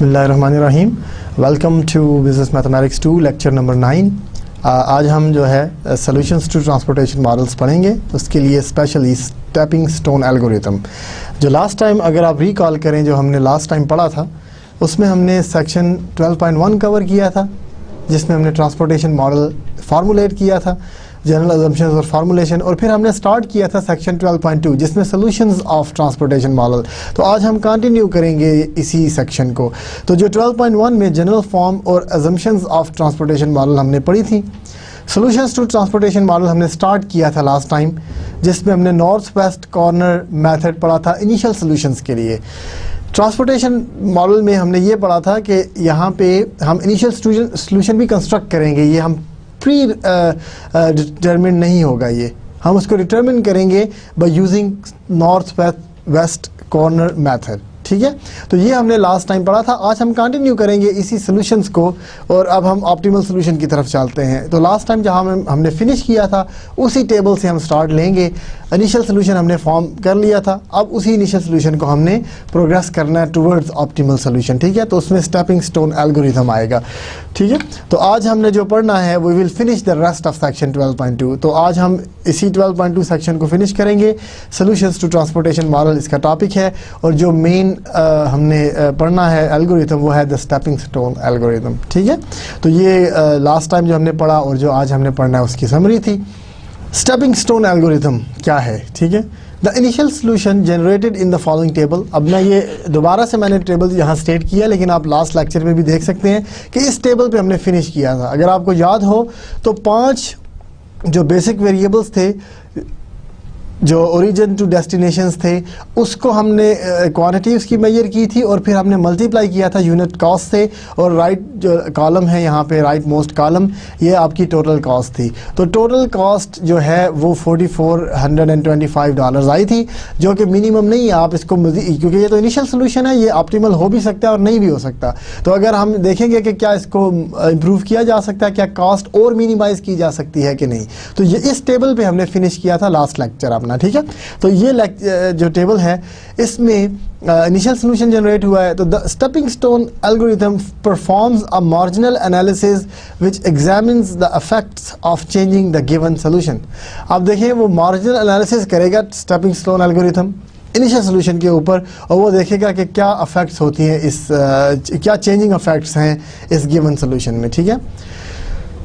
बिस्मिल्लाहिर्रहमानिर्रहीम। Welcome to business mathematics 2 lecture number 9। आज हम जो है सॉल्यूशंस टू ट्रांसपोर्टेशन मॉडल्स पढ़ेंगे। उसके लिए स्पेशली स्टेपिंग स्टोन एल्गोरिथम, जो लास्ट टाइम अगर आप रिकॉल करें, जो हमने लास्ट टाइम पढ़ा था, उसमें हमने सेक्शन 12.1 कवर किया था, जिसमें हमने ट्रांसपोर्टेशन मॉडल फार्मूलेट किया था, जनरल अजम्पशंस और फार्मूलेशन, और फिर हमने स्टार्ट किया था सेक्शन 12.2 जिसमें सॉल्यूशंस ऑफ ट्रांसपोर्टेशन मॉडल। तो आज हम कंटिन्यू करेंगे इसी सेक्शन को। तो जो 12.1 में जनरल फॉर्म और अजम्पशंस ऑफ ट्रांसपोर्टेशन मॉडल हमने पढ़ी थी, सॉल्यूशंस टू ट्रांसपोर्टेशन मॉडल हमने स्टार्ट किया था लास्ट टाइम, जिसमें हमने नॉर्थ वेस्ट कॉर्नर मेथड पढ़ा था इनिशियल सॉल्यूशंस के लिए। ट्रांसपोर्टेशन मॉडल में हमने ये पढ़ा था कि यहाँ पे हम इनिशियल सॉल्यूशन भी कंस्ट्रक्ट करेंगे। ये हम प्री डिटरमिन नहीं होगा, ये हम उसको डिटरमिन करेंगे by using north west corner method. ठीक है, तो ये हमने लास्ट टाइम पढ़ा था। आज हम कंटिन्यू करेंगे इसी सॉल्यूशंस को, और अब हम ऑप्टिमल सॉल्यूशन की तरफ चलते हैं। तो लास्ट टाइम जहाँ हमने फिनिश किया था, उसी टेबल से हम स्टार्ट लेंगे। इनिशियल सॉल्यूशन हमने फॉर्म कर लिया था, अब उसी इनिशियल सॉल्यूशन को हमने प्रोग्रेस करना है टुवर्ड्स ऑप्टिमल सॉल्यूशन। ठीक है, तो उसमें स्टेपिंग स्टोन एल्गोरिथम आएगा। ठीक है, तो आज हमने जो पढ़ना है, we will finish the rest of section 12.2। तो आज हम इसी 12.2 सेक्शन को फिनिश करेंगे। सॉल्यूशंस टू ट्रांसपोर्टेशन मॉडल इसका टॉपिक है, और जो मेन हमने पढ़ना है एल्गोरिथम, वो है द स्टेपिंग स्टोन एल्गोरिथम। ठीक है, तो ये लास्ट टाइम जो हमने पढ़ा और जो आज हमने पढ़ना है उसकी समरी थी। स्टेपिंग स्टोन एल्गोरिथम क्या है? ठीक है, the initial solution generated in the following table. अब मैं ये दोबारा से मैंने टेबल यहाँ स्टेट किया, लेकिन आप लास्ट लेक्चर में भी देख सकते हैं कि इस टेबल पे हमने फिनिश किया था। अगर आपको याद हो तो 5 जो बेसिक वेरिएबल्स थे, जो ओरिजिन टू डेस्टिनेशंस थे, उसको हमने क्वांटिटी उसकी मेजर की थी, और फिर हमने मल्टीप्लाई किया था यूनिट कॉस्ट से। और राइट जो कॉलम है यहाँ पे, राइट मोस्ट कॉलम, ये आपकी टोटल कॉस्ट थी। तो टोटल कॉस्ट जो है वो $4425 आई थी, जो कि मिनिमम नहीं है। आप इसको क्योंकि ये तो इनिशियल सोल्यूशन है, ये ऑप्टिमल हो भी सकता है और नहीं भी हो सकता। तो अगर हम देखेंगे कि क्या इसको इम्प्रूव किया जा सकता है, क्या कॉस्ट और मिनिमाइज़ की जा सकती है कि नहीं, तो ये इस टेबल पर हमने फिनिश किया था लास्ट लेक्चर अपना। ठीक है, तो ये जो टेबल है, इसमें इनिशियल सॉल्यूशन जनरेट हुआ है। तो the stepping stone algorithm performs a marginal analysis which examines the effects of changing the given solution. अब देखिए, वो मार्जिनल एनालिसिस करेगा stepping stone algorithm initial solution के ऊपर, और वो देखेगा कि क्या इफेक्ट्स होती हैं, क्या चेंजिंग इफेक्ट्स हैं इस गिवन सॉल्यूशन में। ठीक है,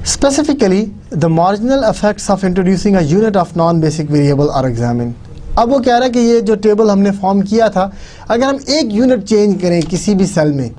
Specifically, the marginal effects of introducing a unit of non-basic variable are examined. अब वो कह रहा है कि ये जो टेबल हमने फॉर्म किया था, अगर हम एक यूनिट चेंज करें किसी भी सेल में,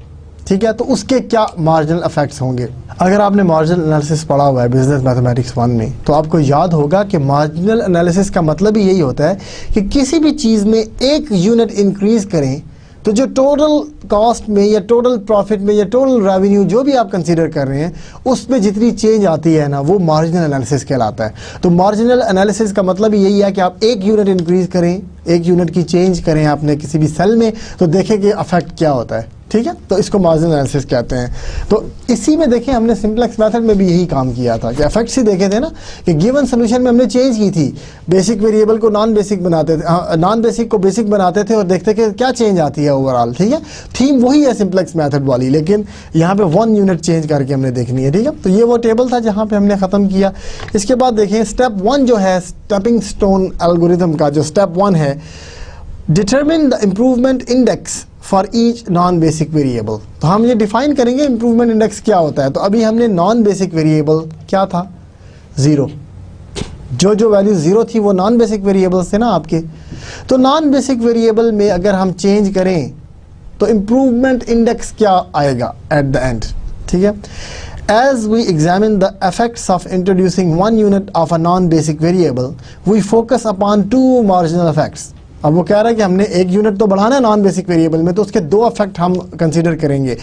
ठीक है, तो उसके क्या मार्जिनल इफेक्ट्स होंगे। अगर आपने मार्जिनल एनालिसिस पढ़ा हुआ है बिजनेस मैथमेटिक्स 1 में, तो आपको याद होगा कि मार्जिनल एनालिसिस का मतलब ही यही होता है कि किसी भी चीज़ में एक यूनिट इंक्रीज करें, तो जो टोटल कॉस्ट में या टोटल प्रॉफिट में या टोटल रेवेन्यू जो भी आप कंसीडर कर रहे हैं, उसमें जितनी चेंज आती है ना, वो मार्जिनल एनालिसिस कहलाता है। तो मार्जिनल एनालिसिस का मतलब यही है कि आप एक यूनिट इंक्रीज करें, एक यूनिट की चेंज करें आपने किसी भी सेल में, तो देखें कि अफेक्ट क्या होता है। ठीक है, तो इसको मार्जिनल एनालिसिस कहते हैं। तो इसी में देखें, हमने सिंपलेक्स मेथड में भी यही काम किया था कि इफेक्ट्स ही देखे थे ना, कि गिवन सोल्यूशन में हमने चेंज की थी, बेसिक वेरिएबल को नॉन बेसिक बनाते थे, नॉन बेसिक को बेसिक बनाते थे, और देखते कि क्या चेंज आती है ओवरऑल। ठीक है, थीम वही है सिंपलेक्स मेथड वाली, लेकिन यहाँ पे 1 यूनिट चेंज करके हमने देखनी है। ठीक है, तो ये वो टेबल था जहाँ पे हमने ख़त्म किया। इसके बाद देखें स्टेप 1 जो है स्टेपिंग स्टोन एल्गोरिथम का, जो स्टेप 1 है, determine the improvement index for each non basic variable. तो हम ये डिफाइन करेंगे इम्प्रूवमेंट इंडेक्स क्या होता है। तो अभी हमने नॉन बेसिक वेरिएबल क्या था, 0, जो वैल्यू 0 थी वो नॉन बेसिक वेरिएबल्स थे ना आपके। तो नॉन बेसिक वेरिएबल में अगर हम चेंज करें तो इम्प्रूवमेंट इंडेक्स क्या आएगा एट द एंड। ठीक है, as we examine the effects of introducing 1 unit of a non-basic variable, we focus upon 2 marginal effects. अब वो कह रहा है कि हमने एक यूनिट तो बढ़ाना है नॉन बेसिक वेरिएबल में, तो उसके 2 इफेक्ट हम कंसीडर करेंगे।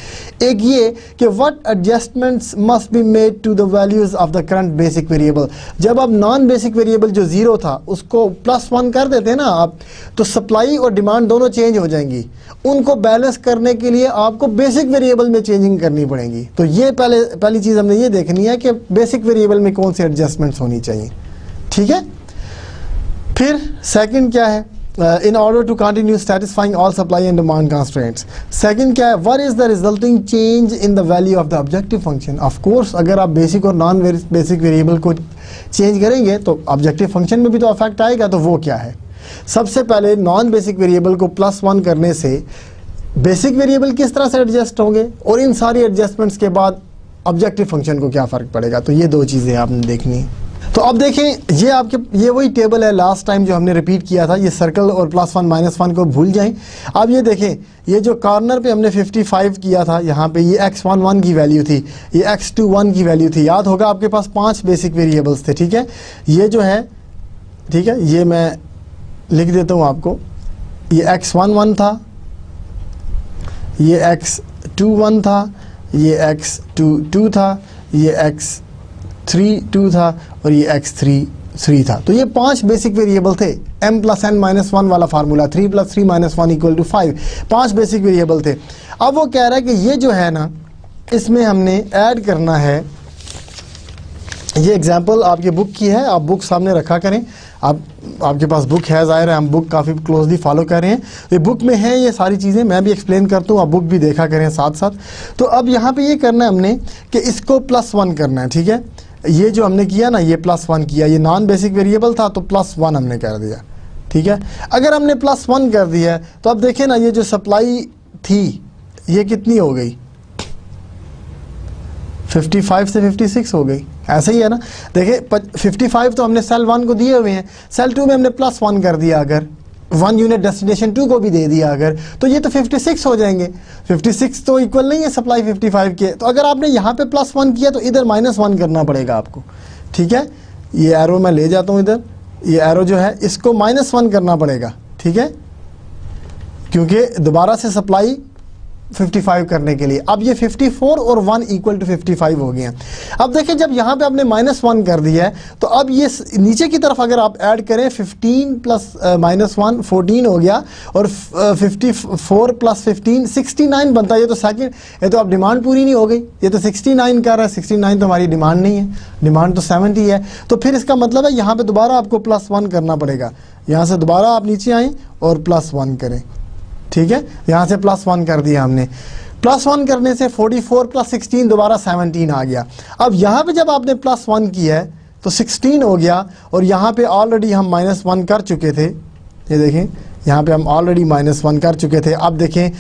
एक ये कि what adjustments must be made to the values of the current basic variable. जब अब नॉन बेसिक वेरिएबल जो 0 था उसको +1 कर देते हैं ना आप, तो सप्लाई और डिमांड दोनों चेंज हो जाएंगी। उनको बैलेंस करने के लिए आपको बेसिक वेरिएबल में चेंजिंग करनी पड़ेगी। तो ये पहली चीज़ हमने ये देखनी है कि बेसिक वेरिएबल में कौन सी एडजस्टमेंट्स होनी चाहिए। ठीक है, फिर सेकंड क्या है in order to continue satisfying all supply and demand constraints. Second क्या है, what is the resulting change in the value of the objective function? Of course अगर आप बेसिक और नॉन बेसिक वेरिएबल को चेंज करेंगे तो ऑब्जेक्टिव फंक्शन में भी तो अफेक्ट आएगा। तो वो क्या है? सबसे पहले नॉन बेसिक वेरिएबल को +1 करने से बेसिक वेरिएबल किस तरह से एडजस्ट होंगे और इन सारी एडजस्टमेंट्स के बाद ऑब्जेक्टिव फंक्शन को क्या फ़र्क पड़ेगा। तो ये दो चीज़ें आपने देखनी है। तो अब देखें ये वही टेबल है लास्ट टाइम जो हमने रिपीट किया था। ये सर्कल और +1 -1 को भूल जाएं। अब ये देखें, ये जो कॉर्नर पे हमने 55 किया था, यहाँ पे ये x11 की वैल्यू थी, ये x21 की वैल्यू थी। याद होगा आपके पास 5 बेसिक वेरिएबल्स थे, ठीक है। ये जो है, ठीक है, ये मैं लिख देता हूँ आपको। ये x11 था, ये x21 था, ये x22 था, ये x32 था और ये x33 था। तो ये 5 बेसिक वेरिएबल थे। m + n - 1 वाला फार्मूला, 3 + 3 - 1 = 5, 5 बेसिक वेरिएबल थे। अब वो कह रहा है कि ये जो है ना, इसमें हमने ऐड करना है। ये एग्जाम्पल आपकी बुक की है, आप बुक सामने रखा करें। आपके पास बुक है, ज़ाहिर है हम बुक काफ़ी क्लोजली फॉलो कर रहे हैं। ये बुक में है ये सारी चीज़ें, मैं भी एक्सप्लेन करता हूँ, आप बुक भी देखा करें साथ साथ। तो अब यहाँ पे ये करना है हमने कि इसको +1 करना है, ठीक है। ये जो हमने किया ना, ये +1 किया, ये नॉन बेसिक वेरिएबल था तो +1 हमने कर दिया, ठीक है। अगर हमने +1 कर दिया तो अब देखें ना, ये जो सप्लाई थी ये कितनी हो गई, 55 से 56 हो गई। ऐसा ही है ना, देखिए 55 तो हमने सेल 1 को दिए हुए हैं, सेल 2 में हमने +1 कर दिया, अगर 1 यूनिट डेस्टिनेशन 2 को भी दे दिया अगर, तो ये तो 56 हो जाएंगे। 56 तो इक्वल नहीं है सप्लाई 55 के। तो अगर आपने यहाँ पे +1 किया तो इधर -1 करना पड़ेगा आपको, ठीक है। ये एरो मैं ले जाता हूँ इधर, ये एरो जो है इसको -1 करना पड़ेगा, ठीक है, क्योंकि दोबारा से सप्लाई 55 करने के लिए। अब ये 54 और 1 = 55 हो गए हैं। अब देखिए जब यहाँ पे आपने -1 कर दिया है तो अब ये नीचे की तरफ अगर आप ऐड करें 15 + -1 14 हो गया और 54 + 15 69 बनता है। ये तो सेकंड, ये तो अब डिमांड पूरी नहीं हो गई, ये तो 69 कर रहा है। 69 तो हमारी डिमांड नहीं है, डिमांड तो 70 है। तो फिर इसका मतलब है यहाँ पे दोबारा आपको +1 करना पड़ेगा। यहाँ से दोबारा आप नीचे आएँ और +1 करें, ठीक है। यहाँ से +1 कर दिया हमने। +1 करने से 44 + 16 दोबारा 17 आ गया। अब यहाँ पे जब आपने +1 किया है तो 16 हो गया और यहाँ पे ऑलरेडी हम -1 कर चुके थे। ये देखें, यहाँ पे हम ऑलरेडी -1 कर चुके थे। अब देखें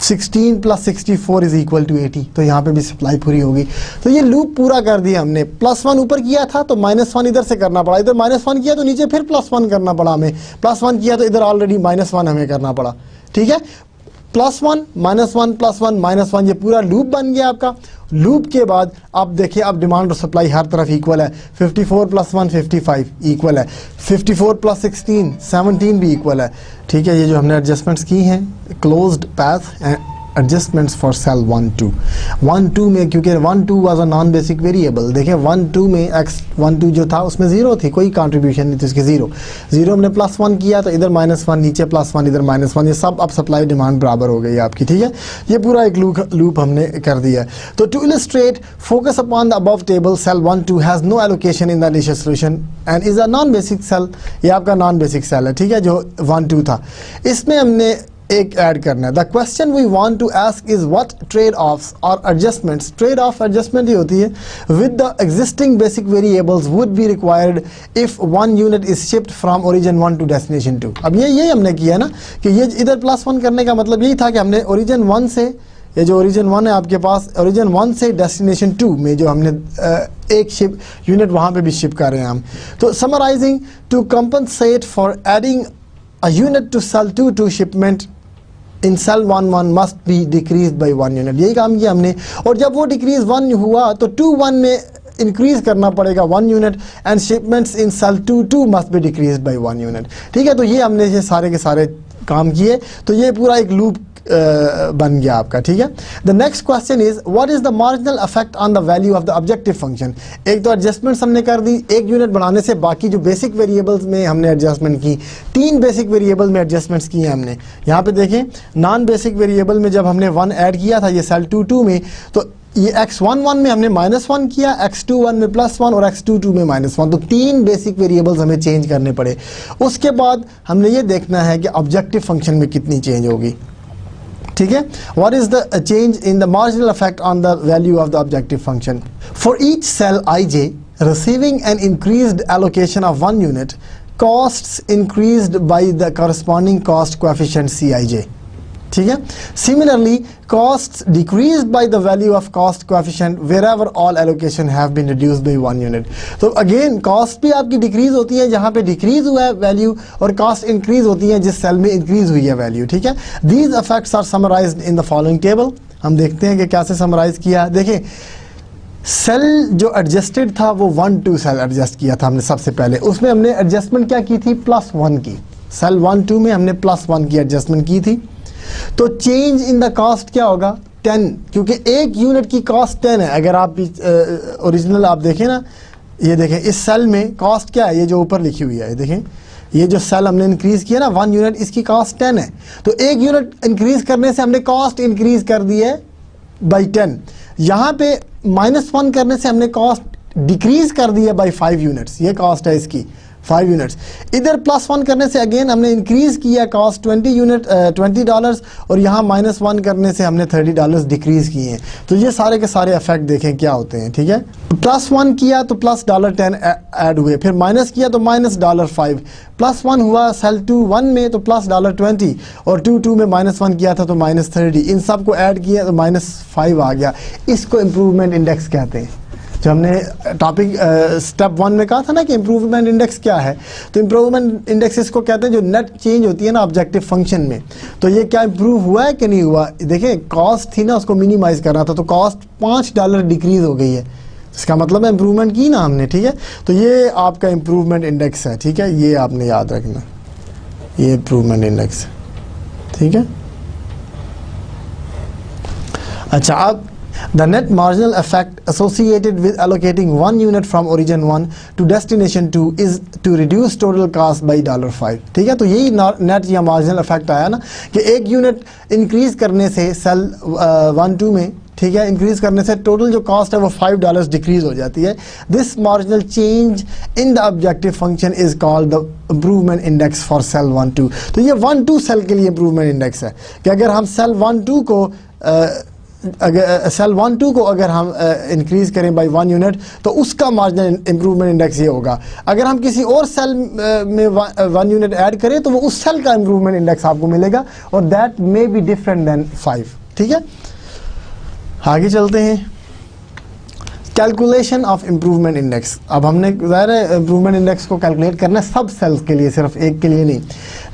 16 + 64 = 80, तो यहाँ पे भी सप्लाई पूरी होगी। तो ये लूप पूरा कर दिया हमने। +1 ऊपर किया था तो -1 इधर से करना पड़ा, इधर -1 किया तो नीचे फिर +1 करना पड़ा हमें। +1 किया तो इधर ऑलरेडी -1 हमें करना पड़ा, ठीक है। +1 -1 +1 -1, ये पूरा लूप बन गया आपका। लूप के बाद अब देखिए, अब डिमांड और सप्लाई हर तरफ इक्वल है। 54 + 1 55 इक्वल है, 54 + 16 17 भी इक्वल है, ठीक है। ये जो हमने एडजस्टमेंट्स की हैं, closed path adjustments for sale 1 2 1 2 में, क्योंकि 1 2 was a non basic variable. देखें 1 2 में x12 जो था उसमें 0 थी, कोई कंट्रीब्यूशन नहीं थी उसकी, 0 हमने +1 किया तो इधर -1, नीचे +1 इधर -1, ये सब अब सप्लाई डिमांड बराबर हो गई आपकी, ठीक है। ये पूरा एक लूप हमने कर दिया। तो to illustrate, focus upon the above table, cell 1 2 has no allocation in the initial solution and is a non basic cell. ये आपका नॉन बेसिक सेल है, ठीक है, जो 1 2 था। इसमें हमने एक ऐड करना है। The question we want to ask is what trade offs or adjustments, trade off adjustment ही होती है, with the existing basic variables would be required if 1 unit is shift from origin 1 to destination 2। अब यही हमने किया ना कि ये इधर +1 करने का मतलब यही था कि हमने ओरिजिन 1 से, ये जो ओरिजिन 1 है आपके पास, ओरिजिन 1 से डेस्टिनेशन 2 में जो हमने एक शिप यूनिट वहाँ पे भी शिप कर रहे हैं हम। तो summarising, to compensate for adding a unit to cell 2 to shipment in cell 1 1 must be decrease by 1 unit. यही काम किया हमने। और जब वो डिक्रीज 1 हुआ तो 2 1 में इंक्रीज करना पड़ेगा 1 unit and shipments in cell 2 2 must be decrease by 1 unit, ठीक है। तो ये हमने ये सारे के सारे काम किए, तो ये पूरा एक लूप बन गया आपका, ठीक है। The next question is what is the marginal effect on the value of the objective function. एक तो एडजस्टमेंट्स हमने कर दी, एक यूनिट बढ़ाने से बाकी जो बेसिक वेरिएबल्स में हमने एडजस्टमेंट की, 3 बेसिक वेरिएबल में एडजस्टमेंट्स किए हमने। यहाँ पे देखें, नॉन बेसिक वेरिएबल में जब हमने 1 ऐड किया था ये सेल 2 2 में, तो ये x11 में हमने -1 किया, x21 में +1 और x22 में -1, तो 3 बेसिक वेरिएबल्स हमें चेंज करने पड़े। उसके बाद हमने ये देखना है कि ऑब्जेक्टिव फंक्शन में कितनी चेंज होगी, ठीक है। What is the change in the marginal effect on the value of the objective function for each cell ij receiving an increased allocation of 1 unit, costs increased by the corresponding cost coefficient Cij, ठीक है। Similarly, costs decreased by the value of cost coefficient wherever all allocation have been reduced by 1 unit. तो again cost भी आपकी decrease होती है जहाँ पे decrease हुआ है वैल्यू, और cost इंक्रीज होती है जिस सेल में इंक्रीज हुई है वैल्यू, ठीक है। These effects are summarized in the following table. हम देखते हैं कि कैसे समराइज किया। देखिए सेल जो एडजस्टेड था वो 1-2 सेल एडजस्ट किया था हमने सबसे पहले, उसमें हमने एडजस्टमेंट क्या की थी, +1 की। सेल 1-2 में हमने +1 की एडजस्टमेंट की थी। तो चेंज इन द कॉस्ट क्या होगा, 10, क्योंकि 1 यूनिट की कॉस्ट 10 है। अगर आप ओरिजिनल आप देखें ना, ये देखें इस सेल में कॉस्ट क्या है, ये जो ऊपर लिखी हुई है, ये देखें ये जो सेल हमने इंक्रीज किया ना 1 यूनिट, इसकी कॉस्ट 10 है। तो 1 यूनिट इंक्रीज करने से हमने कॉस्ट इंक्रीज कर दी है बाई 10। यहाँ पे -1 करने से हमने कॉस्ट डिक्रीज कर दी है बाई 5 यूनिट्स, ये कॉस्ट है इसकी 5 यूनिट्स। इधर +1 करने से अगेन हमने इंक्रीज किया कॉस्ट $20, और यहाँ -1 करने से हमने $30 डिक्रीज किए हैं। तो ये सारे के सारे इफेक्ट देखें क्या होते हैं, ठीक है। +1 किया तो $10 ऐड हुए, फिर माइनस किया तो -$5, +1 हुआ सेल 2-1 में तो $20, और 2-2 में -1 किया था तो -30, इन सब को ऐड किया तो -5 आ गया। इसको इम्प्रूवमेंट इंडेक्स कहते हैं। जो हमने टॉपिक स्टेप 1 में कहा था ना कि इम्प्रूवमेंट इंडेक्स क्या है, तो इम्प्रूवमेंट इंडेक्स इसको कहते हैं जो नेट चेंज होती है ना ऑब्जेक्टिव फंक्शन में। तो ये क्या इम्प्रूव हुआ है कि नहीं हुआ, देखें कॉस्ट थी ना उसको मिनिमाइज करना था, तो कॉस्ट $5 डिक्रीज हो गई है, इसका मतलब है इम्प्रूवमेंट की ना हमने, ठीक है। तो ये आपका इम्प्रूवमेंट इंडेक्स है, ठीक है, ये आपने याद रखना, ये इम्प्रूवमेंट इंडेक्स है, ठीक है। अच्छा, अब the net marginal effect associated with allocating 1 unit from origin 1 to destination 2 is to reduce total cost by $5, ठीक है। तो यही नेट या मार्जिनल इफेक्ट आया ना कि 1 यूनिट इंक्रीज करने से सेल 1-2 में, ठीक है, इंक्रीज करने से टोटल जो कॉस्ट है वो $5 डिक्रीज हो जाती है। This marginal change in the objective function is called the improvement index for sale 1-2। तो ये 1-2 सेल के लिए इम्प्रूवमेंट इंडेक्स है कि अगर हम सेल 1-2 को सेल 1-2 को अगर हम इंक्रीज करें बाई 1 यूनिट तो उसका मार्जिनल इम्प्रूवमेंट इंडेक्स ये होगा। अगर हम किसी और सेल में 1 यूनिट ऐड करें तो वो उस सेल का इम्प्रूवमेंट इंडेक्स आपको मिलेगा, और that may be different than 5, ठीक है। आगे चलते हैं, कैलकुलेशन ऑफ इम्प्रूवमेंट इंडेक्स। अब हमने ज़ाहिर है इम्प्रूवमेंट इंडेक्स को कैलकुलेट करना है सब सेल्स के लिए, सिर्फ एक के लिए नहीं।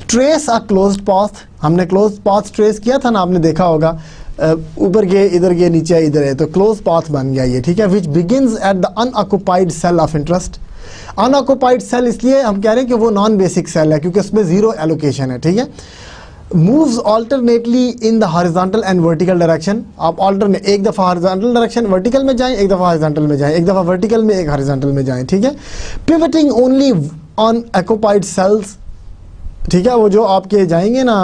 ट्रेस अ क्लोज्ड पाथ, हमने क्लोज्ड पाथ ट्रेस किया था ना, आपने देखा होगा ऊपर गए इधर गए नीचे इधर है, तो क्लोज पाथ बन गया ये, ठीक है। Which begins at the unoccupied cell of interest. Unoccupied cell इसलिए हम कह रहे हैं कि वो नॉन बेसिक सेल है क्योंकि उसमें 0 एलोकेशन है, ठीक है। Moves alternately in the horizontal and vertical direction. आप ऑल्टरनेट, एक दफ़ा हॉरिजॉन्टल डायरेक्शन वर्टिकल में जाएं, एक दफ़ा हॉरिजॉन्टल में जाएं, एक दफ़ा वर्टिकल में एक हॉरिजॉन्टल में जाएं, ठीक है। Pivoting only on occupied cells, ठीक है। वो जो आपके जाएंगे ना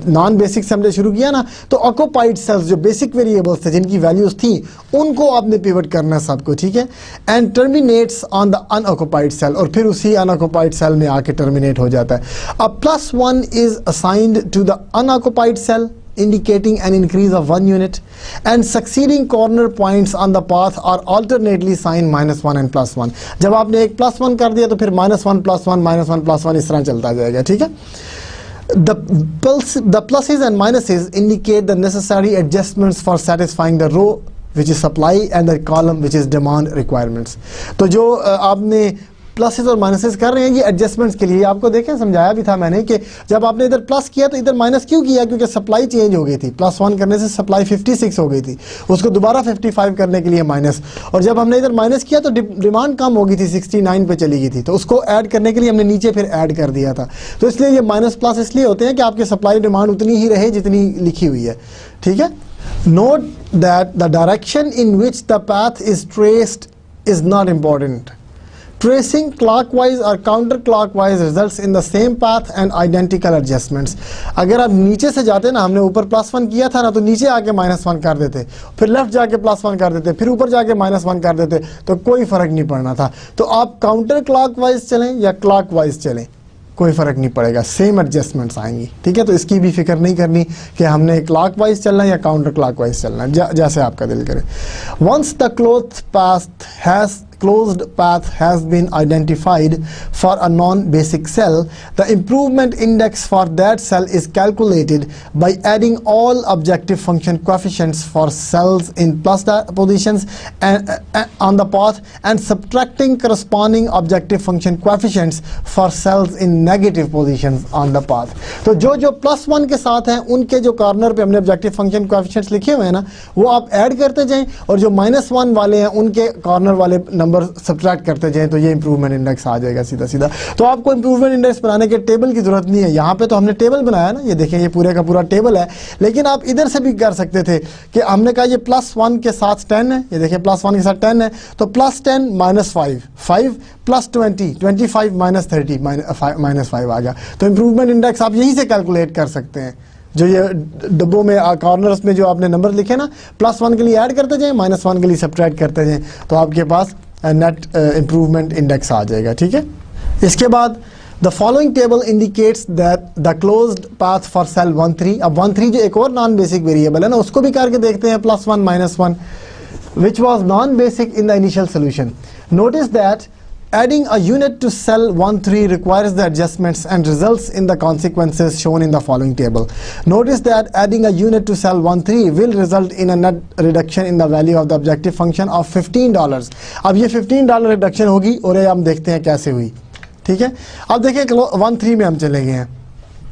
नॉन बेसिक से हमने शुरू किया ना, तो ऑक्युपाइड सेल्स जो बेसिक वेरिएबल्स थे जिनकी वैल्यूज थी उनको आपने पिवट करना है सबको, ठीक है। And terminates on the unoccupied cell, और फिर उसी अनऑक्युपाइड सेल में आके टर्मिनेट हो जाता है। अब +1 is assigned to the unoccupied cell indicating an increase of 1 unit, and succeeding corner points on the path are alternately signed -1 and +1। जब आपने एक +1 कर दिया तो फिर -1 +1 -1 +1 इस तरह चलता जाएगा, ठीक है। The pluses and minuses indicate the necessary adjustments for satisfying the row which is supply and the column which is demand requirements। तो जो आपने प्लसेस और माइनसेस कर रहे हैं ये एडजस्टमेंट्स के लिए, आपको देखें समझाया भी था मैंने कि जब आपने इधर प्लस किया तो इधर माइनस क्यों किया, क्योंकि सप्लाई चेंज हो गई थी। +1 करने से सप्लाई 56 हो गई थी, उसको दोबारा 55 करने के लिए माइनस, और जब हमने इधर माइनस किया तो डिमांड कम हो गई थी, 69 पे चली गई थी, तो उसको ऐड करने के लिए हमने नीचे फिर ऐड कर दिया था। तो इसलिए ये माइनस प्लस इसलिए होते हैं कि आपकी सप्लाई डिमांड उतनी ही रहे जितनी लिखी हुई है, ठीक है। Note that the direction in which the path is traced is not important. Tracing clockwise और counter clockwise results in the same path and identical adjustments. अगर आप नीचे से जाते ना, हमने ऊपर +1 किया था ना, तो नीचे आके -1 कर देते, फिर लेफ्ट जाके +1 कर देते, फिर ऊपर जाके -1 कर देते, तो कोई फर्क नहीं पड़ना था। तो आप काउंटर क्लॉकवाइज चलें या क्लॉकवाइज चलें, कोई फ़र्क नहीं पड़ेगा, सेम एडजस्टमेंट्स आएंगी। ठीक है, तो इसकी भी फिक्र नहीं करनी कि हमने क्लॉकवाइज चलना या काउंटर क्लॉकवाइज चलना, जैसे आपका दिल करे। Once the closed path has been identified for a non-basic cell, the improvement index for that cell is calculated by adding all objective function coefficients for cells in plus positions and on the path and subtracting corresponding objective function coefficients for cells in negative positions on the path। तो जो +1 के साथ हैं उनके जो corner पे हमने objective function coefficients लिखे हुए हैं ना, वो आप ऐड करते जाएं, और जो -1 वाले हैं उनके कॉर्नर वाले नंबर सब्ट्रैक्ट करते जाएं, तो ये इंप्रूवमेंट इंडेक्स आ जाएगा सीधा सीधा। तो आपको इंप्रूवमेंट इंडेक्स बनाने के टेबल की जरूरत नहीं है। यहाँ पे तो हमने टेबल बनाया ना, ये देखें, ये पूरे का पूरा टेबल है, लेकिन आप इधर से भी कर सकते थे कि हमने कहा ये +1 के साथ 10 है, ये देखें +1 के साथ 10 है, तो +10 -5, 5 + 20, 25 - 30 -5 आ गया। तो इंप्रूवमेंट इंडेक्स आप यहीं से कैलकुलेट कर सकते हैं। जो ये डब्बों में कॉर्नर्स में जो आपने नंबर लिखे ना, +1 के लिए ऐड करते जाएं, -1 के लिए सब्ट्रैक्ट करते जाएं, तो आपके पास नेट इंप्रूवमेंट इंडेक्स आ जाएगा। ठीक है, इसके बाद the following table indicates that the closed path for sale 1,3। अब 1,3 जो एक और नॉन बेसिक वेरिएबल है ना, उसको भी करके देखते हैं, +1 -1 which was non-basic in the initial solution. Notice that adding a unit to cell 1,3 requires the adjustments and results in the consequences shown in the following table. Notice that adding a unit to cell 1,3 will result in a net reduction in the value of the objective function of $15. अब ये $15 reduction होगी, और ये हम देखते हैं कैसे हुई। ठीक है, अब देखिए 1,3 में हम चले गए हैं,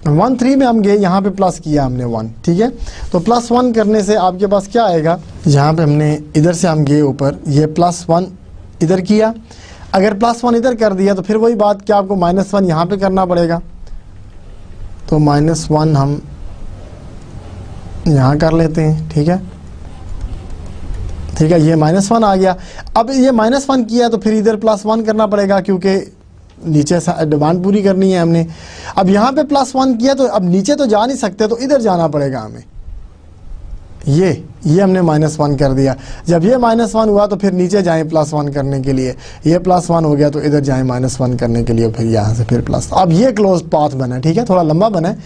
1,3 में हम गए, यहाँ पे प्लस किया हमने 1। ठीक है, तो +1 करने से आपके पास क्या आएगा, यहाँ पे हमने इधर से हम गए ऊपर, ये +1 इधर किया, अगर +1 इधर कर दिया तो फिर वही बात कि आपको -1 यहाँ पे करना पड़ेगा, तो -1 हम यहाँ कर लेते हैं। ठीक है, ठीक है, ये -1 आ गया। अब ये -1 किया तो फिर इधर +1 करना पड़ेगा, क्योंकि नीचे डिमांड पूरी करनी है हमने। अब यहाँ पे +1 किया, तो अब नीचे तो जा नहीं सकते, तो इधर जाना पड़ेगा हमें। ये हमने -1 कर दिया, जब ये -1 हुआ तो फिर नीचे जाएं +1 करने के लिए, ये +1 हो गया तो इधर जाएं -1 करने के लिए, फिर यहाँ से फिर प्लस। अब ये क्लोज पाथ बना, ठीक है, थोड़ा लंबा बना है,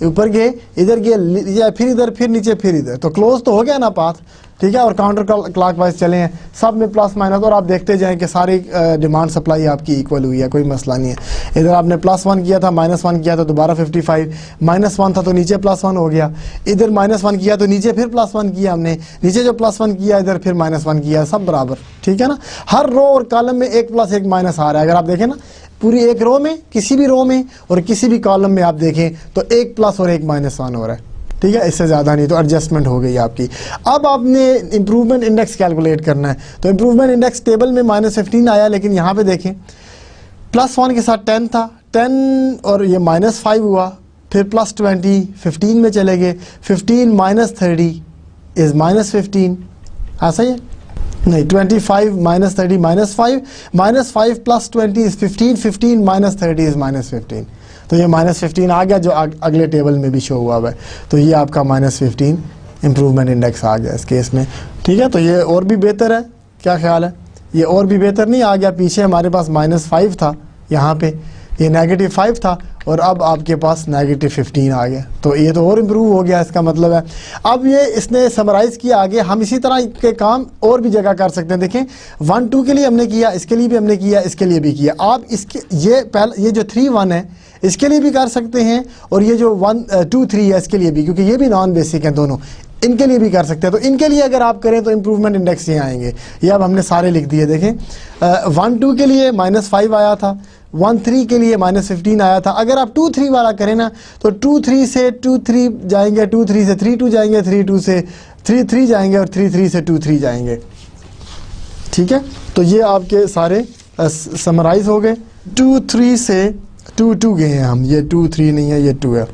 ऊपर गए, इधर गए, या फिर इधर, फिर नीचे, फिर इधर, तो क्लोज तो हो गया ना पाथ। ठीक है, और काउंटर क्लॉकवाइज चले हैं, सब में +- और आप देखते जाएं कि सारी डिमांड सप्लाई आपकी इक्वल हुई है, कोई मसला नहीं है। इधर आपने +1 किया था, -1 किया था, दोबारा 55, -1 था तो नीचे +1 हो गया, इधर -1 किया तो नीचे फिर +1 किया हमने, नीचे जो +1 किया इधर फिर -1 किया, सब बराबर। ठीक है ना, हर रो और कॉलम में 1 + 1 माइनस आ रहा है। अगर आप देखें ना, पूरी एक रो में, किसी भी रो में और किसी भी कॉलम में आप देखें तो 1 प्लस और 1 -1 हो रहा है। ठीक है, इससे ज़्यादा नहीं, तो एडजस्टमेंट हो गई आपकी। अब आपने इंप्रूवमेंट इंडेक्स कैलकुलेट करना है, तो इंप्रूवमेंट इंडेक्स टेबल में -15 आया, लेकिन यहाँ पे देखें +1 के साथ 10 था, 10 और ये -5 हुआ, फिर +20 15 में चले गए, 15 - 30 इज़ -15। हाँ सही है, नहीं, 25 - 30 -5, -5 + 20 इज़ 15, 15 - 30 इज़ -15। तो ये -15 आ गया, जो अगले टेबल में भी शो हुआ है। तो ये आपका -15 इम्प्रूवमेंट इंडेक्स आ गया इस केस में। ठीक है, तो ये और भी बेहतर है, क्या ख्याल है, ये और भी बेहतर नहीं आ गया? पीछे हमारे पास -5 था, यहाँ पे ये -5 था, और अब आपके पास -15 आ गया, तो ये तो और इम्प्रूव हो गया, इसका मतलब है। अब ये इसने समराइज़ किया आगे, हम इसी तरह के काम और भी जगह कर सकते हैं। देखें 1 2 के लिए हमने किया, इसके लिए भी हमने किया, इसके लिए भी किया। आप इसके ये जो 3 1 है इसके लिए भी कर सकते हैं, और ये जो 1 2 3 है इसके लिए भी, क्योंकि ये भी नॉन बेसिक हैं दोनों, इनके लिए भी कर सकते हैं। तो इनके लिए अगर आप करें तो इम्प्रूवमेंट इंडेक्स ये आएंगे, ये अब हमने सारे लिख दिए। देखें 1 2 के लिए -5 आया था, 1 3 के लिए -15 आया था। अगर आप 2 3 वाला करें ना, तो 2 3 से 2 3 जाएंगे, 2 3 से 3 2 जाएंगे, 3 2 से 3 3 जाएंगे, और 3 3 से 2 3 जाएंगे। ठीक है, तो ये आपके सारे समराइज हो गए। 2 3 से 2 2 गए हैं हम, ये 2 3 नहीं है, ये 2 है।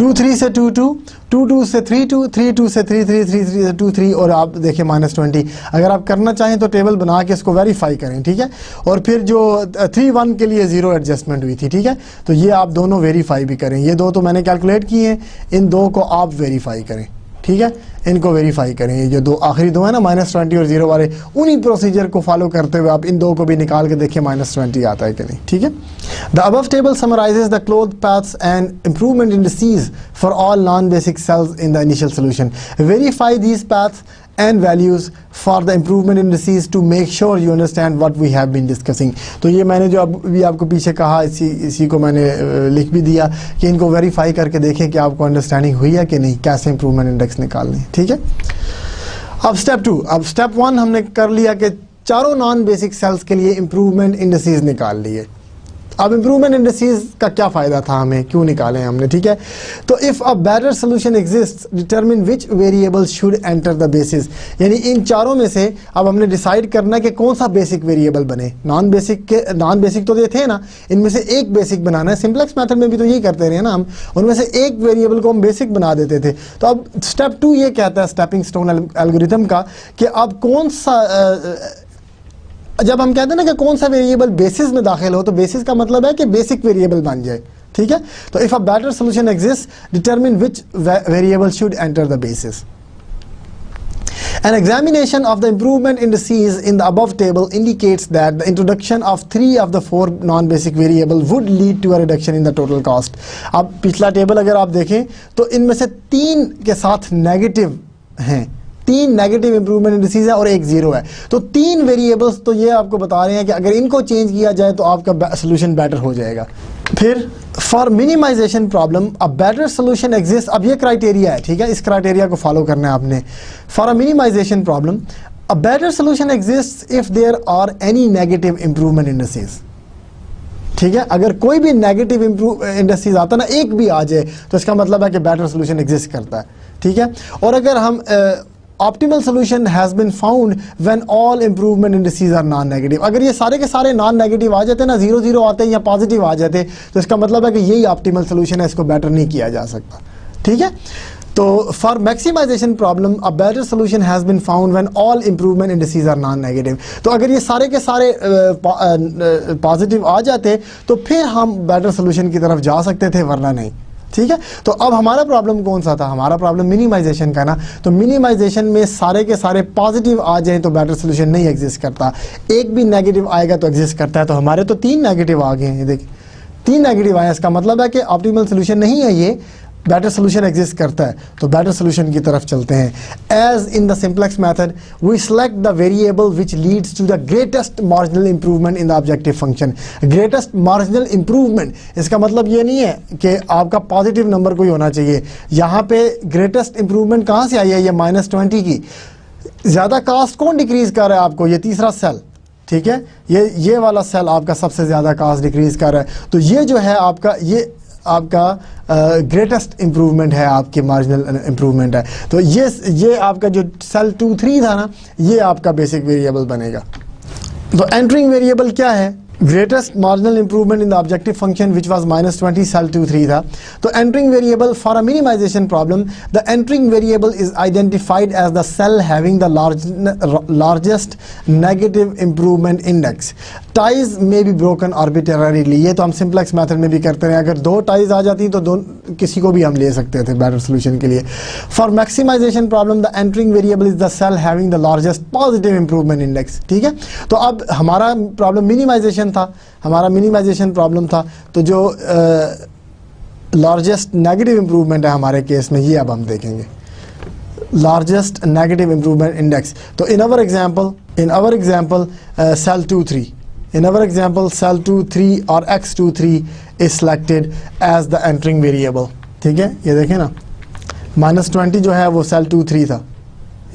2 3 से 2 2, 2 2 से 3 2, 3 2 से 3 3, 3 3 से 2 3, और आप देखिए -20। अगर आप करना चाहें तो टेबल बना के इसको वेरीफाई करें, ठीक है। और फिर जो 3 1 के लिए 0 एडजस्टमेंट हुई थी, ठीक है। तो ये आप दोनों वेरीफाई भी करें, ये दो तो मैंने कैलकुलेट किए हैं, इन दो को आप वेरीफाई करें, ठीक है। इनको वेरीफाई करें, ये जो दो आखिरी दो है ना -20 और 0 वाले, उन्हीं प्रोसीजर को फॉलो करते हुए आप इन दो को भी निकाल के देखिए -20 आता है कि नहीं, ठीक है। The above table summarises the closed paths and improvement indices for all non basic cells in the initial solution. Verify these paths and values for the improvement indices to make sure you understand what we have been discussing। तो ये मैंने जो अभी आपको पीछे कहा, इसी को मैंने लिख भी दिया कि इनको वेरीफाई करके देखें कि आपको अंडरस्टैंडिंग हुई है कि नहीं, कैसे इंप्रूवमेंट इंडेक्स निकालने हैं, ठीक है। अब स्टेप 2, अब स्टेप 1 हमने कर लिया कि चारों नॉन बेसिक सेल्स के लिए इंप्रूवमेंट इंडिसेस निकाल लिए। अब इंप्रूवमेंट इंडिसेस का क्या फ़ायदा था, हमें क्यों निकाले हमने, ठीक है। तो if a better solution exist determine which variable should enter the basis, यानी इन चारों में से अब हमने डिसाइड करना है कि कौन सा बेसिक वेरिएबल बने। नॉन बेसिक तो ये थे ना, इनमें से एक बेसिक बनाना है। सिंपलेक्स मेथड में भी तो यही करते रहे ना हम, उनमें से एक वेरिएबल को हम बेसिक बना देते थे। तो अब स्टेप 2 ये कहता है स्टेपिंग स्टोन एल्गोरिथम का कि अब कौन सा जब हम कहते हैं ना कि कौन सा वेरिएबल बेसिस में दाखिल हो, तो बेसिस का मतलब है कि बेसिक वेरिएबल बन जाए, ठीक है। तो if a better solution exist determine which variable should enter the basis. An examination of the improvement indices in the above table indicates that the introduction of 3 of the 4 non-basic variable would lead to a reduction in the total cost। अब पिछला table अगर आप देखें तो इनमें से 3 के साथ नेगेटिव हैं, 3 नेगेटिव इंप्रूवमेंट इंडिसेस है और एक 0 है। तो 3 वेरिएबल्स तो ये आपको बता रहे हैं कि अगर इनको चेंज किया जाए तो आपका सोल्यूशन बेटर हो जाएगा। फिर for minimisation problem a better solution exist. अब ये क्राइटेरिया है, ठीक है, इस क्राइटेरिया को फॉलो करना है आपने। For a minimisation problem a better solution exist if there are any negative improvement indices, ठीक है। अगर कोई भी नेगेटिव इंडिसेस आता ना, एक भी आ जाए, तो इसका मतलब है कि बेटर सोल्यूशन एग्जिस्ट करता है, ठीक है। और अगर हम optimal solution has been found when all improvement indices are non negative, अगर ये सारे के सारे नॉन नेगेटिव आ जाते ना, 0 0 आते या पॉजिटिव आ जाते, तो इसका मतलब है कि यही ऑप्टिमल सोल्यूशन है, इसको बेटर नहीं किया जा सकता, ठीक है। तो for maximization problem a better solution has been found when all improvement indices are non negative. तो अगर ये सारे के सारे पॉजिटिव आ जाते तो फिर हम बेटर सोल्यूशन की तरफ जा सकते थे, वरना नहीं, ठीक है। तो अब हमारा प्रॉब्लम कौन सा था, हमारा प्रॉब्लम मिनिमाइजेशन का ना। तो मिनिमाइजेशन में सारे के सारे पॉजिटिव आ जाएं तो बेटर सोल्यूशन नहीं एग्जिस्ट करता, एक भी नेगेटिव आएगा तो एग्जिस्ट करता है। तो हमारे तो 3 नेगेटिव आ गए हैं, देखिए 3 नेगेटिव आए, इसका मतलब है कि ऑप्टिमल सोल्यूशन नहीं है ये, बेटर सोल्यूशन एग्जिस्ट करता है। तो बेटर सोल्यूशन की तरफ चलते हैं। As in the simplex method we select the variable which leads to the greatest marginal improvement in the objective function. Greatest marginal improvement, इसका मतलब ये नहीं है कि आपका पॉजिटिव नंबर कोई होना चाहिए। यहाँ पे ग्रेटेस्ट इंप्रूवमेंट कहाँ से आई है, ये -20 की। ज़्यादा कास्ट कौन डिक्रीज कर रहा है आपको, ये तीसरा सेल, ठीक है, ये वाला सेल आपका सबसे ज़्यादा कास्ट डिक्रीज कर रहा है। तो ये जो है आपका, ये आपका ग्रेटेस्ट इंप्रूवमेंट है, आपकी मार्जिनल इंप्रूवमेंट है। तो ये आपका जो सेल 2 3 था ना, ये आपका बेसिक वेरिएबल बनेगा। तो एंटरिंग वेरिएबल क्या है, greatest marginal improvement in the objective function which was -20, cell 2 3 था। तो entering variable for a minimisation problem the entering variable is identified as the cell having the largest negative improvement index. Ties may be broken arbitrarily, ये तो हम simplex method में भी करते हैं। अगर 2 टाइज आ जाती तो किसी को भी हम ले सकते थे बेटर सोल्यूशन के लिए। For maximization problem the entering variable is the cell having the largest positive improvement index, ठीक है। तो अब हमारा प्रॉब्लम मिनिमाइजेशन था, हमारा मिनिमाइजेशन प्रॉब्लम था। तो जो लार्जेस्ट नेगेटिव इंप्रूवमेंट है हमारे केस में, ये अब हम देखेंगे, लार्जेस्ट नेगेटिव इंप्रूवमेंट इंडेक्स। तो in our example cell 2 3, in our example cell 2 3 और x2 3 is selected as the entering variable, ठीक है। ये देखें ना, -20 जो है वो सेल 2 3 था,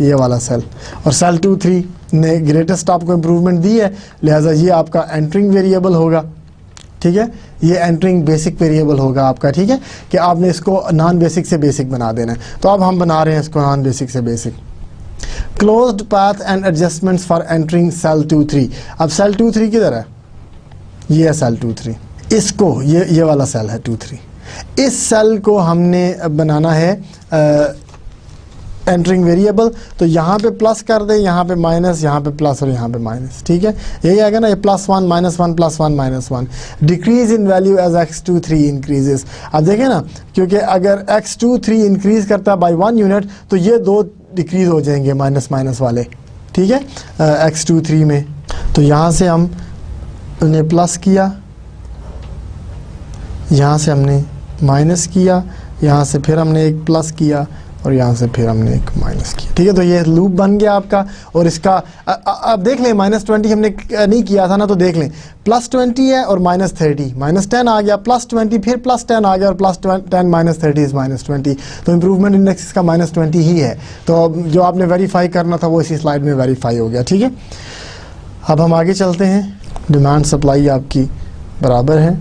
ये वाला सेल, और सेल 2 3 ने ग्रेटेस्ट आपको इम्प्रूवमेंट दी है, लिहाजा ये आपका एंटरिंग वेरिएबल होगा, ठीक है। ये एंटरिंग बेसिक वेरिएबल होगा आपका, ठीक है, कि आपने इसको नॉन बेसिक से बेसिक बना देना है। तो अब हम बना रहे हैं इसको नॉन बेसिक से basic. Closed path and adjustments for entering cell 2 3। अब सेल 2 3 किधर है, ये है सेल 2 3, इसको ये वाला सेल है 2 3। इस सेल को हमने बनाना है एंटरिंग वेरिएबल, तो यहाँ पे प्लस कर दें, यहाँ पे माइनस, यहाँ पे प्लस और यहाँ पे माइनस, ठीक है। यही आएगा ना, ये +1 -1 +1 -1। Decrease in value as x23 increases. अब देखें ना, क्योंकि अगर x23 इंक्रीज करता है बाय 1 यूनिट तो ये 2 डिक्रीज हो जाएंगे माइनस माइनस वाले, ठीक है, x23 में। तो यहाँ से हम उन्हें प्लस किया, यहाँ से हमने माइनस किया, यहाँ से फिर हमने एक प्लस किया और यहाँ से फिर हमने एक माइनस किया, ठीक है। तो ये लूप बन गया आपका। और इसका अब देख लें, -20 हमने नहीं किया था ना, तो देख लें +20 है और -30, -10 आ गया, +20 फिर +10 आ गया और +10 -30 इज -20। तो इम्प्रूवमेंट इंडेक्स इसका -20 ही है। तो जो आपने वेरीफाई करना था वो इसी स्लाइड में वेरीफाई हो गया, ठीक है। अब हम आगे चलते हैं। डिमांड सप्लाई आपकी बराबर है।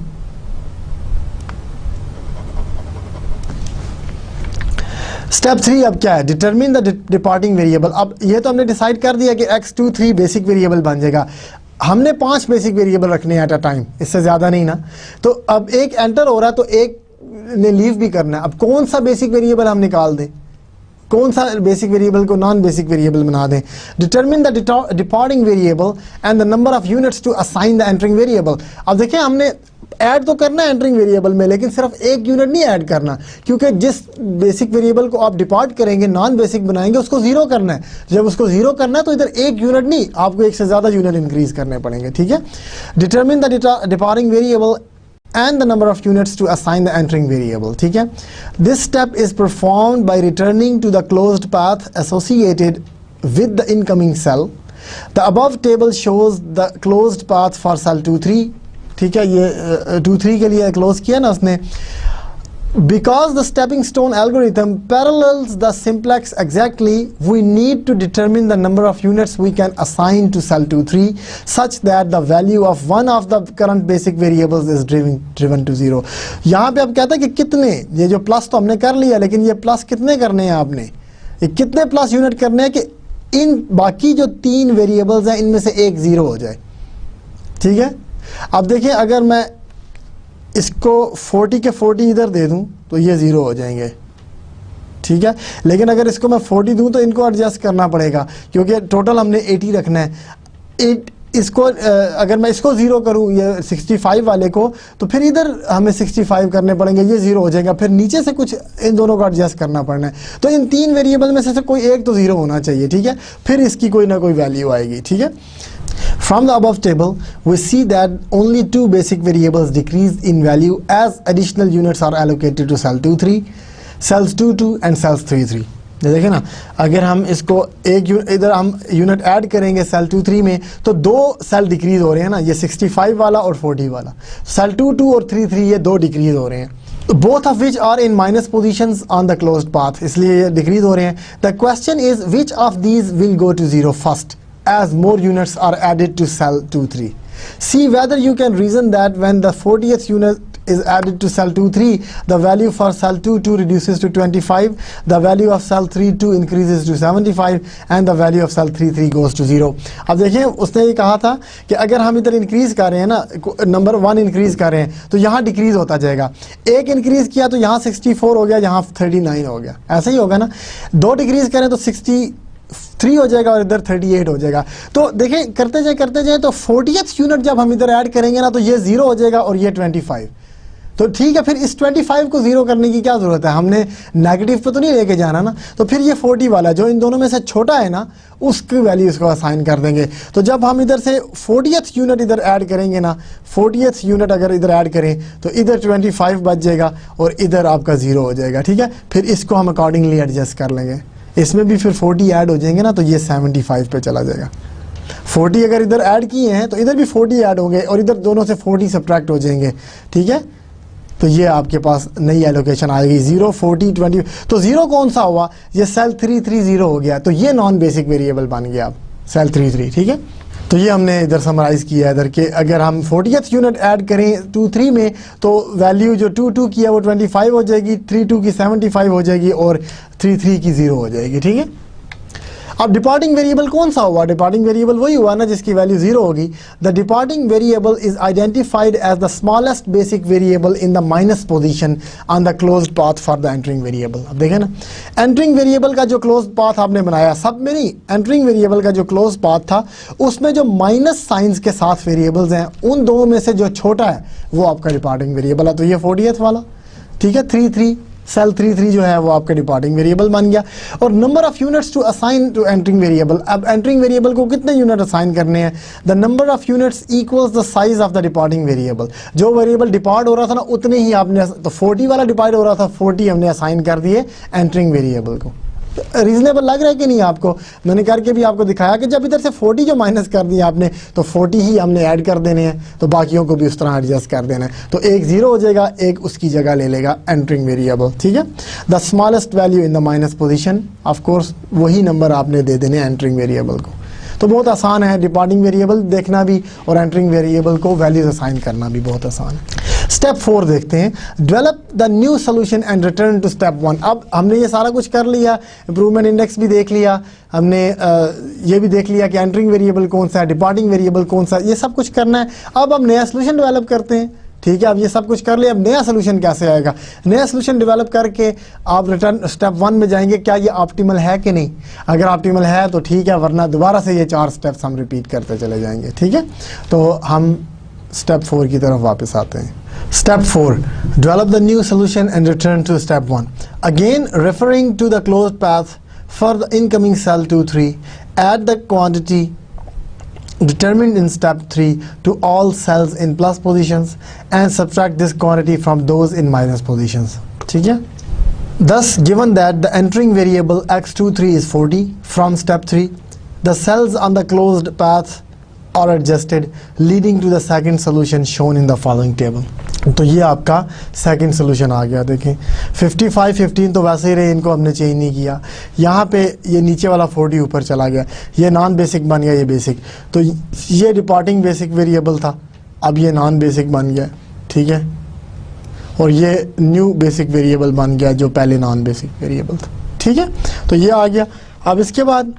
स्टेप 3 अब क्या है, डिटरमिन द डिपार्टिंग वेरिएबल। अब ये तो हमने डिसाइड कर दिया कि x23 बेसिक वेरिएबल बन जाएगा। हमने 5 बेसिक वेरिएबल रखने हैं एट अ टाइम, इससे ज़्यादा नहीं ना। तो अब एक एंटर हो रहा है तो एक ने लीव भी करना है। अब कौन सा बेसिक वेरिएबल हम निकाल दें, कौन सा बेसिक वेरिएबल को नॉन बेसिक वेरिएबल बना दें। Determine the departing variable and the number of units to assign the entering variable. अब देखिए, हमने ऐड तो करना है एंटरिंग वेरिएबल में, लेकिन सिर्फ एक यूनिट नहीं ऐड करना, क्योंकि जिस बेसिक वेरिएबल को आप डिपार्ट करेंगे, नॉन बेसिक बनाएंगे, उसको 0 करना है। जब उसको 0 करना है तो इधर एक यूनिट नहीं, आपको एक से ज़्यादा यूनिट इंक्रीज करने पड़ेंगे, ठीक है। Determine the departing variable and the number of units to assign the entering variable, ठीक है। This step is performed by returning to the closed path associated with the incoming cell. The above table shows the closed path for cell 23, ठीक है। ये 23 के लिए close किया ना उसने। Because the stepping stone algorithm parallels the simplex exactly, we need to determine the number of units we can assign to cell 23 such that the value of one of the current basic variables is driven to 0. यहाँ पे अब कहता है कि कितने, ये जो plus तो हमने कर लिया, लेकिन ये प्लस कितने करने हैं आपने, ये कितने प्लस यूनिट करने हैं कि इन बाकी जो 3 वेरिएबल्स हैं इनमें से एक 0 हो जाए, ठीक है। अब देखिए, अगर मैं इसको 40 के 40 इधर दे दूं तो ये 0 हो जाएंगे, ठीक है। लेकिन अगर इसको मैं 40 दूं तो इनको एडजस्ट करना पड़ेगा, क्योंकि टोटल हमने 80 रखना है। इसको अगर मैं इसको 0 करूं, ये 65 वाले को, तो फिर इधर हमें 65 करने पड़ेंगे, ये 0 हो जाएगा। फिर नीचे से कुछ इन दोनों को एडजस्ट करना पड़ना है। तो इन 3 वेरिएबल में से कोई एक तो 0 होना चाहिए, ठीक है। फिर इसकी कोई ना कोई वैल्यू आएगी, ठीक है। From the above table, we see that only 2 basic variables decrease in value as additional units are allocated to cell 23, cells 22 and cells 33. देखें ना, अगर हम इसको एक इधर हम यूनिट ऐड करेंगे सेल 23 में, तो 2 सेल डिक्रीज हो रहे हैं ना, ये 65 वाला और 40 वाला। सेल 22 और 33 ये 2 डिक्रीज हो रहे हैं, both of which are in minus positions on the closed path, इसलिए ये डिक्रीज हो रहे हैं। The question is which of these will go to 0 first as more units are added to cell 23. See whether you can reason that when the 40th unit is added to cell 23, the value for cell 22 reduces to 25, the value of cell 32 increases to 75 and the value of cell 33 goes to 0. अब देखिए, उसने ये कहा था कि अगर हम इधर इंक्रीज कर रहे हैं ना, नंबर 1 इंक्रीज कर रहे हैं तो यहाँ डिक्रीज होता जाएगा। एक इंक्रीज किया तो यहाँ 64 हो गया, यहाँ 39 हो गया, ऐसा ही होगा ना। 2 डिक्रीज करें तो 63 हो जाएगा और इधर 38 हो जाएगा। तो देखें, करते जाए तो 40th यूनिट जब हम इधर ऐड करेंगे ना, तो ये 0 हो जाएगा और ये 25। तो ठीक है, फिर इस 25 को 0 करने की क्या ज़रूरत है, हमने नेगेटिव पे तो नहीं लेके जाना ना। तो फिर ये 40 वाला जो इन दोनों में से छोटा है ना, उसकी वैल्यू इसको असाइन कर देंगे। तो जब हम इधर से 40th यूनिट इधर ऐड करेंगे ना, 40th यूनिट अगर इधर ऐड करें तो इधर 25 बच जाएगा और इधर आपका 0 हो जाएगा, ठीक है। फिर इसको हम अकॉर्डिंगली एडजस्ट कर लेंगे। इसमें भी फिर 40 ऐड हो जाएंगे ना, तो ये 75 पे चला जाएगा। 40 अगर इधर ऐड किए हैं तो इधर भी 40 ऐड होंगे और इधर दोनों से 40 सब्ट्रैक्ट हो जाएंगे, ठीक है। तो ये आपके पास नई एलोकेशन आएगी 0, 40, 20। तो 0 कौन सा हुआ, ये सेल 330 हो गया, तो ये नॉन बेसिक वेरिएबल बन गया अब सेल 33, ठीक है। तो ये हमने इधर समराइज किया इधर के अगर हम 40th यूनिट ऐड करें 23 में तो वैल्यू जो 22 की है वो 25 हो जाएगी, 32 की 75 हो जाएगी और 33 की 0 हो जाएगी, ठीक है। अब डिपार्टिंग वेरिएबल कौन सा हुआ? डिपार्टिंग वेरिएबल वही हुआ ना जिसकी वैल्यू 0 होगी। The departing variable is identified as the smallest basic variable in the minus position on the closed path for the entering variable. अब देखें ना, एंटरिंग वेरिएबल का जो क्लोज्ड पाथ आपने बनाया, सब में नहीं, एंटरिंग वेरिएबल का जो क्लोज्ड पाथ था उसमें जो माइनस साइंस के साथ वेरिएबल्स हैं उन दो में से जो छोटा है वो आपका डिपार्टिंग वेरिएबल है। तो ये 40th वाला, ठीक है, 33 सेल 33 जो है वो आपका डिपार्टिंग वेरिएबल बन गया। और number of units to assign to entering variable, अब एंटरिंग वेरिएबल को कितने यूनिट असाइन करने हैं? The number of units equals the size of the departing variable. जो वेरिएबल डिपार्ट हो रहा था ना उतने ही आपने, तो 40 वाला डिपार्ट हो रहा था, 40 हमने असाइन कर दिए एंटरिंग वेरिएबल को। रीजनेबल लग रहा है कि नहीं आपको? मैंने करके भी आपको दिखाया कि जब इधर से 40 जो माइनस कर दिया आपने तो 40 ही हमने ऐड कर देने हैं, तो बाकियों को भी उस तरह एडजस्ट कर देना है। तो एक 0 हो जाएगा, एक उसकी जगह ले लेगा एंटरिंग वेरिएबल, ठीक है। The smallest value in the minus position, of course वही नंबर आपने दे देने एंटरिंग वेरिएबल को। तो बहुत आसान है डिपार्टिंग वेरिएबल देखना भी और एंटरिंग वेरिएबल को वैल्यूज असाइन करना भी बहुत आसान है। स्टेप 4 देखते हैं, develop the new solution and return to step 1। अब हमने ये सारा कुछ कर लिया, इंप्रूवमेंट इंडेक्स भी देख लिया हमने, ये भी देख लिया कि एंटरिंग वेरिएबल कौन सा है, डिपार्टिंग वेरिएबल कौन सा, ये सब कुछ करना है। अब हम नया सोल्यूशन डेवलप करते हैं, ठीक है। अब ये सब कुछ कर लिया, अब नया सोल्यूशन कैसे आएगा? नया सोल्यूशन डेवलप करके आप रिटर्न स्टेप 1 में जाएंगे, क्या ये ऑप्टिमल है कि नहीं। अगर ऑप्टिमल है तो ठीक है, वरना दोबारा से ये 4 स्टेप्स हम रिपीट करते चले जाएंगे, ठीक है। तो हम स्टेप 4 की तरफ वापस आते हैं। Step 4, develop the new solution and return to step 1. Again, referring to the closed path for the incoming cell 2, 3, add the quantity determined in step 3 to all cells in plus positions and subtract this quantity from those in minus positions. ठीक है? Thus, given that the entering variable x23 is 40 from step 3, the cells on the closed path are adjusted, leading to the second solution shown in the following table. तो ये आपका second solution आ गया। देखें 55 15 तो वैसे ही रहे, इनको हमने चेंज नहीं किया। यहाँ पे ये नीचे वाला 40 ऊपर चला गया, ये नॉन बेसिक बन गया, ये बेसिक। तो ये डिपार्टिंग बेसिक वेरिएबल था, अब ये नॉन बेसिक बन गया, ठीक है। और ये न्यू बेसिक वेरिएबल बन गया जो पहले नॉन बेसिक वेरिएबल था, ठीक है। तो ये आ गया। अब इसके बाद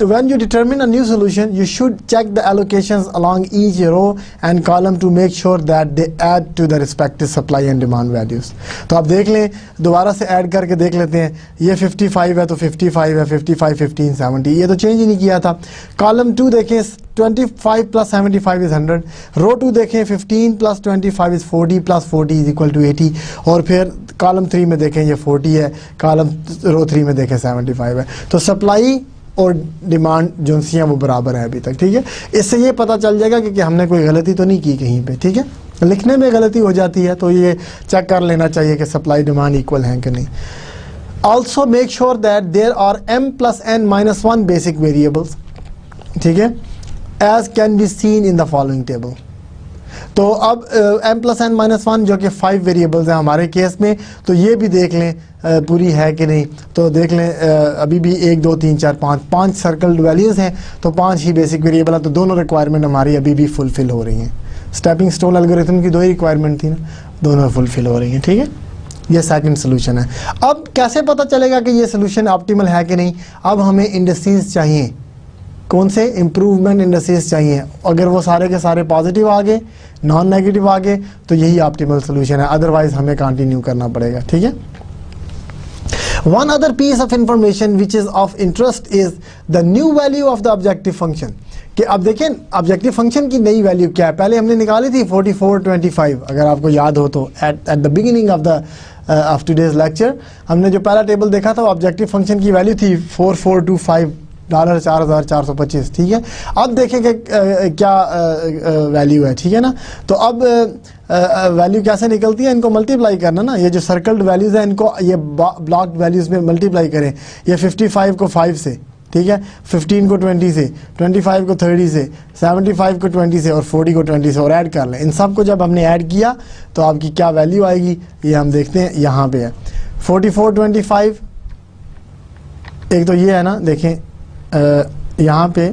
when you determine a new solution, you should check the allocations along each row and column to make sure that they add to the respective supply and demand values. तो आप देख लें, दोबारा से ऐड करके देख लेते हैं। ये 55 है तो 55 है, 55 15 70, ये तो चेंज ही नहीं किया था। कॉलम 2 देखें, 25 plus 75 is 100। रो 2 देखें, 15 plus 25 is 40 plus 40 is equal to 80। और फिर कॉलम 3 में देखें ये 40 है, कॉलम रो 3 में देखें 75 है। तो सप्लाई और डिमांड जो सी हैं वो बराबर है अभी तक, ठीक है। इससे ये पता चल जाएगा कि हमने कोई गलती तो नहीं की कहीं पे, ठीक है। लिखने में गलती हो जाती है तो ये चेक कर लेना चाहिए कि सप्लाई डिमांड इक्वल हैं कि नहीं। Also make sure that there are m+n-1 basic variables, ठीक है, as can be seen in the following table. तो अब m+n-1 जो कि 5 वेरिएबल्स हैं हमारे केस में, तो ये भी देख लें पूरी है कि नहीं। तो देख लें अभी भी 1 2 3 4 5 सर्कल्ड वैल्यूज़ हैं, तो 5 ही बेसिक वेरिएबल है। तो दोनों रिक्वायरमेंट हमारी अभी भी फुलफिल हो रही हैं। स्टेपिंग स्टोन एल्गोरिथम की 2 ही रिक्वायरमेंट थी ना, दोनों फुलफिल हो रही हैं, ठीक है। ये सेकंड सोल्यूशन है। अब कैसे पता चलेगा कि ये सोल्यूशन ऑप्टिमल है कि नहीं? अब हमें इंडिसेस चाहिए, कौन से? इंप्रूवमेंट इंडिसेस चाहिए। अगर वो सारे के सारे पॉजिटिव आ गए, नॉन नेगेटिव आ गए, तो यही ऑप्टिमल सोल्यूशन है, अदरवाइज हमें कंटिन्यू करना पड़ेगा, ठीक है। One other piece of information which is of interest is the new value of the objective function. कि अब देखें ऑब्जेक्टिव फंक्शन की नई वैल्यू क्या है। पहले हमने निकाली थी 44 25, अगर आपको याद हो तो at the beginning of today's lecture हमने जो पहला टेबल देखा था, ऑब्जेक्टिव फंक्शन की वैल्यू थी $4425 $4425, ठीक है। अब देखें कि क्या वैल्यू है, ठीक है ना। तो अब वैल्यू कैसे निकलती है, इनको मल्टीप्लाई करना ना। ये जो सर्कल्ड वैल्यूज़ हैं इनको ये ब्लॉक्ड वैल्यूज़ में मल्टीप्लाई करें। ये 55 को 5 से, ठीक है, 15 को 20 से, 25 को 30 से, 75 को 20 से और 40 को 20 से, और ऐड कर लें। इन सब को जब हमने ऐड किया तो आपकी क्या वैल्यू आएगी ये हम देखते हैं। यहाँ पे है 44 25, एक तो ये है ना, देखें यहाँ पे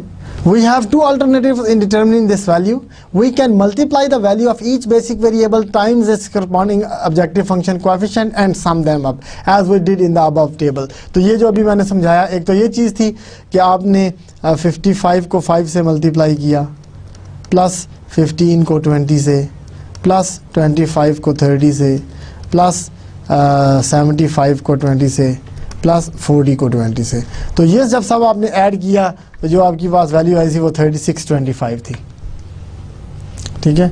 We have two alternatives in determining this value. We can multiply the value of each basic variable times its corresponding objective function coefficient and sum them up as we did in the above table. तो ये जो अभी मैंने समझाया, एक तो ये चीज़ थी कि आपने 55 को 5 से मल्टीप्लाई किया, प्लस 15 को 20 से, प्लस 25 को 30 से, प्लस 75 को 20 से, प्लस 40 को 20 से। तो ये जब सब आपने ऐड किया तो जो आपकी पास वैल्यू आई थी वो 3625 थी। ठीक है,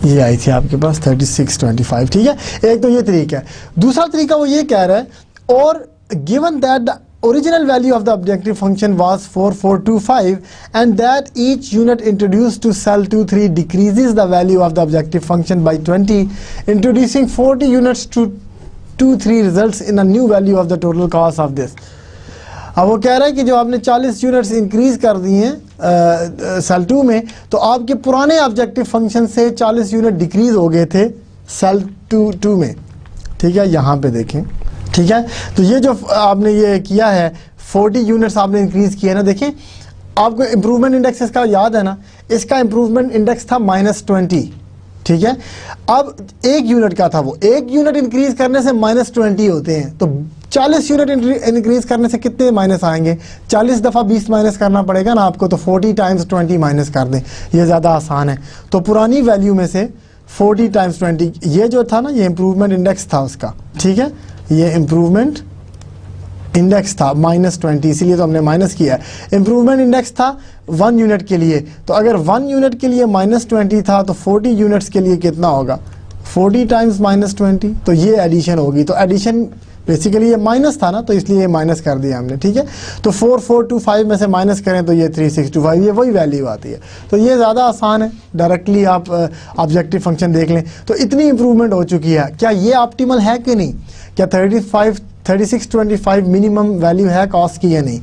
ये आई थी आपके पास 3625। ठीक है, एक तो ये तरीका है। दूसरा तरीका वो ये कह रहा है, और given that the original value of the objective function was 4425 and that each unit introduced to cell 23 decreases the value of the objective function by 20, introducing 40 units to 23 results in a new value of the total cost of this. अब वो कह रहा है कि जो आपने 40 units increase कर दिए हैं सेल 2 में, तो आपके पुराने ऑब्जेक्टिव फंक्शन से 40 यूनिट डिक्रीज हो गए थे सेल 2 में। ठीक है, यहाँ पे देखें। ठीक है, तो ये जो आपने ये किया है 40 यूनिट्स आपने इंक्रीज किया ना, देखें आपको इम्प्रूवमेंट इंडेक्स इसका याद है ना, इसका इम्प्रूवमेंट इंडेक्स था -20। ठीक है, अब 1 यूनिट का था, वो 1 यूनिट इंक्रीज करने से -20 होते हैं, तो 40 यूनिट इंक्रीज करने से कितने माइनस आएंगे? 40 दफ़ा 20 माइनस करना पड़ेगा ना आपको, तो 40 टाइम्स 20 माइनस कर दें, ये ज़्यादा आसान है। तो पुरानी वैल्यू में से 40 टाइम्स 20, ये जो था ना, ये इम्प्रूवमेंट इंडेक्स था उसका। ठीक है, ये इम्प्रूवमेंट इंडेक्स था -20, इसीलिए तो हमने माइनस किया। इम्प्रूवमेंट इंडेक्स था 1 यूनिट के लिए, तो अगर 1 यूनिट के लिए -20 था तो 40 यूनिट्स के लिए कितना होगा? 40 टाइम्स -20, तो ये एडिशन होगी। तो एडिशन बेसिकली ये माइनस था ना, तो इसलिए ये माइनस कर दिया हमने। ठीक है, तो 4425 में से माइनस करें तो ये 3625, ये वही वैल्यू आती है। तो ये ज़्यादा आसान है, डायरेक्टली आप ऑब्जेक्टिव फंक्शन देख लें। तो इतनी इंप्रूवमेंट हो चुकी है, क्या ये ऑप्टिमल है कि नहीं? क्या 3625 मिनिमम वैल्यू है कॉस्ट की या नहीं?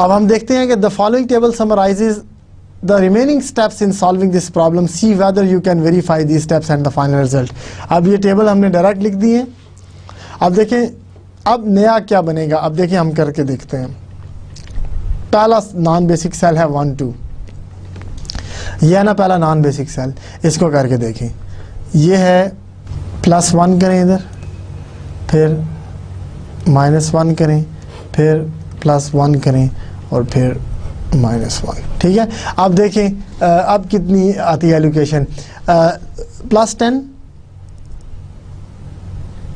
अब हम देखते हैं कि the following table summarises the remaining steps in solving this problem, see whether you can verify this steps and the final result. अब ये टेबल हमने डायरेक्ट लिख दी है। अब देखें अब नया क्या बनेगा, अब देखिए हम करके देखते हैं। पहला नॉन बेसिक सेल है 1 2, यह ना पहला नॉन बेसिक सेल, इसको करके देखें। ये है +1 करें इधर, फिर -1 करें, फिर +1 करें और फिर -1। ठीक है, अब देखें अब कितनी आती है एलोकेशन, +10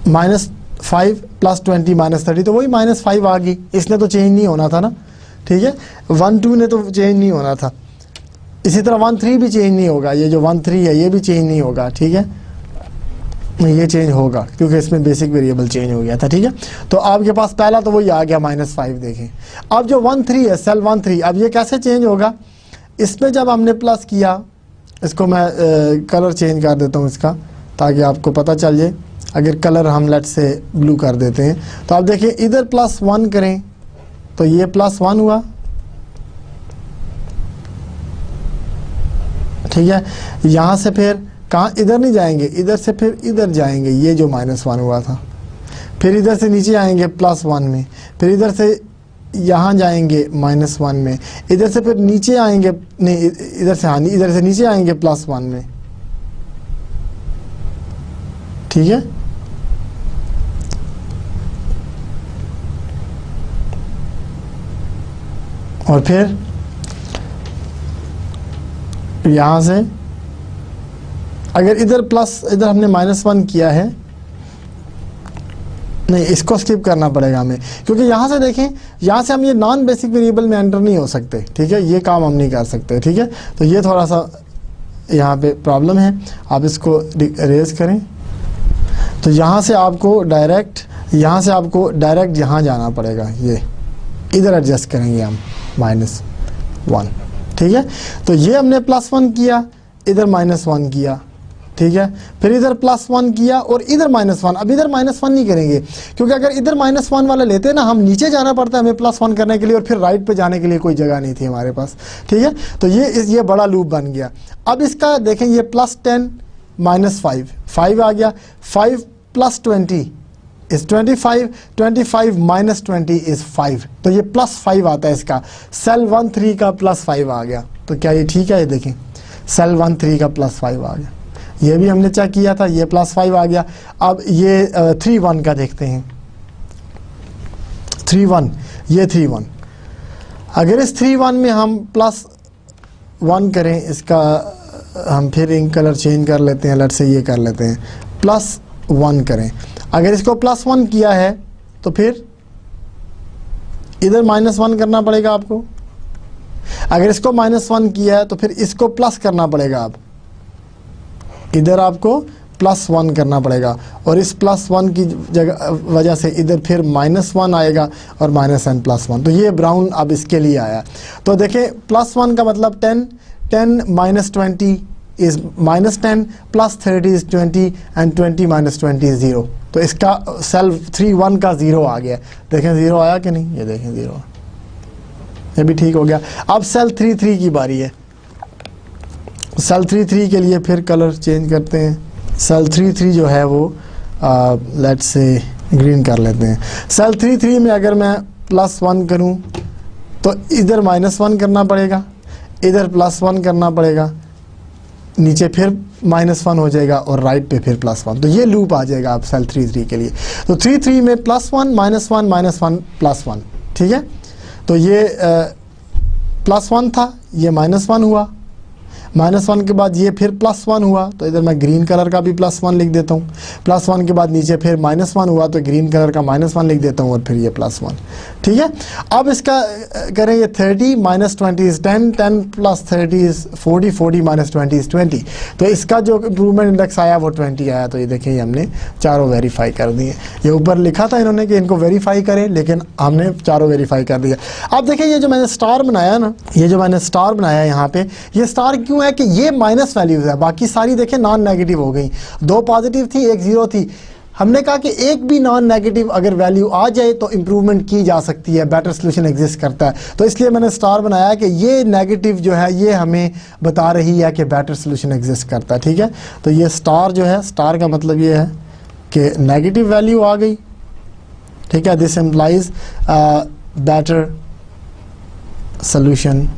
-5 +20 -30, तो वही -5 आ गई, इसने तो चेंज नहीं होना था ना। ठीक है, 1 2 ने तो चेंज नहीं होना था, इसी तरह 1 3 भी चेंज नहीं होगा, ये जो 1 3 है ये भी चेंज नहीं होगा। ठीक है, ये चेंज होगा क्योंकि इसमें बेसिक वेरिएबल चेंज हो गया था। ठीक है, तो आपके पास पहला तो वही आ गया -5। देखें अब जो 1 3 है, सेल 1 3, अब ये कैसे चेंज होगा? इसमें जब हमने प्लस किया, इसको मैं कलर चेंज कर देता हूँ इसका, ताकि आपको पता चल जाए। अगर कलर हम लेट से ब्लू कर देते हैं, तो आप देखिए इधर +1 करें तो ये +1 हुआ। ठीक है, यहाँ से फिर कहाँ, इधर नहीं जाएंगे, इधर से फिर इधर जाएंगे, ये जो -1 हुआ था, फिर इधर से नीचे आएंगे +1 में, फिर इधर से यहाँ जाएंगे -1 में, इधर से फिर नीचे आएंगे, नहीं इधर से, हाँ इधर से नीचे आएंगे +1 में। ठीक है, और फिर यहाँ से अगर इधर इधर हमने -1 किया है, नहीं इसको स्किप करना पड़ेगा हमें, क्योंकि यहाँ से देखें, यहाँ से हम ये नॉन बेसिक वेरिएबल में एंटर नहीं हो सकते। ठीक है, ये काम हम नहीं कर सकते। ठीक है, तो ये थोड़ा सा यहाँ पे प्रॉब्लम है, आप इसको इरेज करें। तो यहाँ से आपको डायरेक्ट यहाँ जाना पड़ेगा, ये इधर एडजस्ट करेंगे हम -1। ठीक है, तो ये हमने +1 किया, इधर -1 किया। ठीक है, फिर इधर +1 किया और इधर -1। अब इधर -1 नहीं करेंगे, क्योंकि अगर इधर -1 वाला लेते ना, हम नीचे जाना पड़ता है हमें +1 करने के लिए, और फिर राइट पे जाने के लिए कोई जगह नहीं थी हमारे पास। ठीक है, तो ये बड़ा लूप बन गया। अब इसका देखें, ये +10 -5 आ गया, 5 + 20, इज 25, 25 माइनस 20 इज 5, तो ये +5 आता है इसका। सेल 1 3 का +5 आ गया, तो क्या ये ठीक है? ये देखें सेल 1 3 का +5 आ गया, ये भी हमने चेक किया था, ये +5 आ गया। अब ये 3 1 का देखते हैं, 3 1, ये 3 1, अगर इस 3 1 में हम +1 करें, इसका हम फिर इंक कलर चेंज कर लेते हैं, लेट्स से ये कर लेते हैं, +1 करें। अगर इसको +1 किया है तो फिर इधर -1 करना पड़ेगा आपको। अगर इसको -1 किया है तो फिर इसको प्लस करना पड़ेगा, आप इधर आपको +1 करना पड़ेगा, और इस +1 की जगह वजह से इधर फिर -1 आएगा और -n+1, तो ये ब्राउन अब इसके लिए आया। तो देखें +1 का मतलब 10, 10 minus 20 is -10, +30 is 20 and 20 minus 20 is 0। तो इसका सेल 3 1 का 0 आ गया, देखें 0 आया कि नहीं, ये देखें 0, ये भी ठीक हो गया। अब सेल 3 3 की बारी है। सेल 3 3 के लिए फिर कलर चेंज करते हैं। सेल 3 3 जो है वो लेट्स से ग्रीन कर लेते हैं। सेल 3 3 में अगर मैं +1 करूं तो इधर -1 करना पड़ेगा, इधर +1 करना पड़ेगा, नीचे फिर -1 हो जाएगा और राइट पे फिर +1, तो ये लूप आ जाएगा आप सेल 3 3 के लिए। तो 3 3 में +1 -1 -1 +1, ठीक है। तो ये +1 था, ये -1 हुआ, -1 के बाद ये फिर +1 हुआ, तो इधर मैं ग्रीन कलर का भी +1 लिख देता हूँ। +1 के बाद नीचे फिर -1 हुआ, तो ग्रीन कलर का -1 लिख देता हूँ और फिर ये +1, ठीक है। अब इसका करेंगे 30 minus 20 is 10, 10 + 30 is 40, 40 minus 20 is 20। तो इसका जो इम्प्रूवमेंट इंडेक्स आया वो 20 आया। तो ये देखिए हमने चारों वेरीफाई कर दिए। ये ऊपर लिखा था इन्होंने कि इनको वेरीफाई करें, लेकिन हमने चारों वेरीफाई कर दिया। अब देखिए ये जो मैंने स्टार बनाया ना, ये जो मैंने स्टार बनाया यहाँ पे, ये स्टार क्यों है कि ये माइनस वैल्यूज है, बाकी सारी देखें नॉन नेगेटिव हो गई। 2 पॉजिटिव थी, 1 0 थी। हमने कहा कि एक भी नॉन नेगेटिव अगर वैल्यू आ जाए तो इंप्रूवमेंट की जा सकती है, बेटर सोल्यूशन एग्जिस्ट करता है। तो इसलिए मैंने स्टार बनाया कि ये नेगेटिव जो है ये हमें बता रही है कि बेटर सोल्यूशन एग्जिस्ट करता है, ठीक है। तो ये स्टार जो है, स्टार का मतलब ये है कि नेगेटिव वैल्यू आ गई, ठीक है। This implies better solution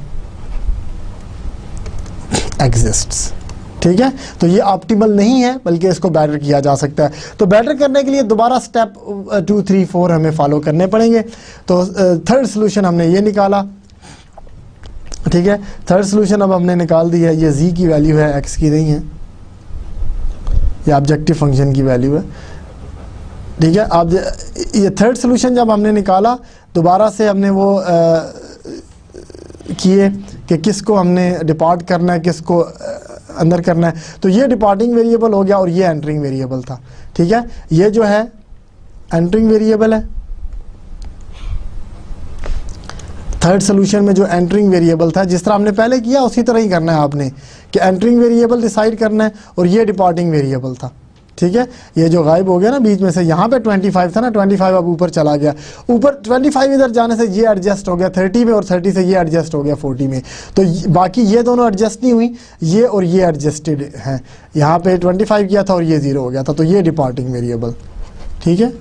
exists, ठीक है। तो ये ऑप्टिमल नहीं है, बल्कि इसको बेटर किया जा सकता है। तो बेटर करने के लिए दोबारा स्टेप 2 3 4 हमें फॉलो करने पड़ेंगे। तो थर्ड सोल्यूशन हमने ये निकाला, ठीक है। थर्ड सोल्यूशन अब हमने निकाल दी है। ये z की वैल्यू है, x की नहीं है, ये ऑब्जेक्टिव फंक्शन की वैल्यू है, ठीक है। अब ये थर्ड सोल्यूशन जब हमने निकाला, दोबारा से हमने वो किए कि किसको हमने डिपार्ट करना है, किसको अंदर करना है। तो ये डिपार्टिंग वेरिएबल हो गया और ये एंटरिंग वेरिएबल था, ठीक है। ये जो है एंटरिंग वेरिएबल है। थर्ड सोल्यूशन में जो एंटरिंग वेरिएबल था, जिस तरह हमने पहले किया उसी तरह ही करना है आपने, कि एंटरिंग वेरिएबल डिसाइड करना है और ये डिपार्टिंग वेरिएबल था, ठीक है। ये जो गायब हो गया ना बीच में से, यहाँ पे 25 था ना, 25 अब ऊपर चला गया, ऊपर 25 इधर जाने से ये एडजस्ट हो गया 30 में, और 30 से ये एडजस्ट हो गया 40 में। तो बाकी ये दोनों एडजस्ट नहीं हुई, ये और ये एडजस्टेड हैं। यहाँ पे 25 किया था और ये 0 हो गया था, तो ये डिपार्टिंग वेरिएबल, ठीक है।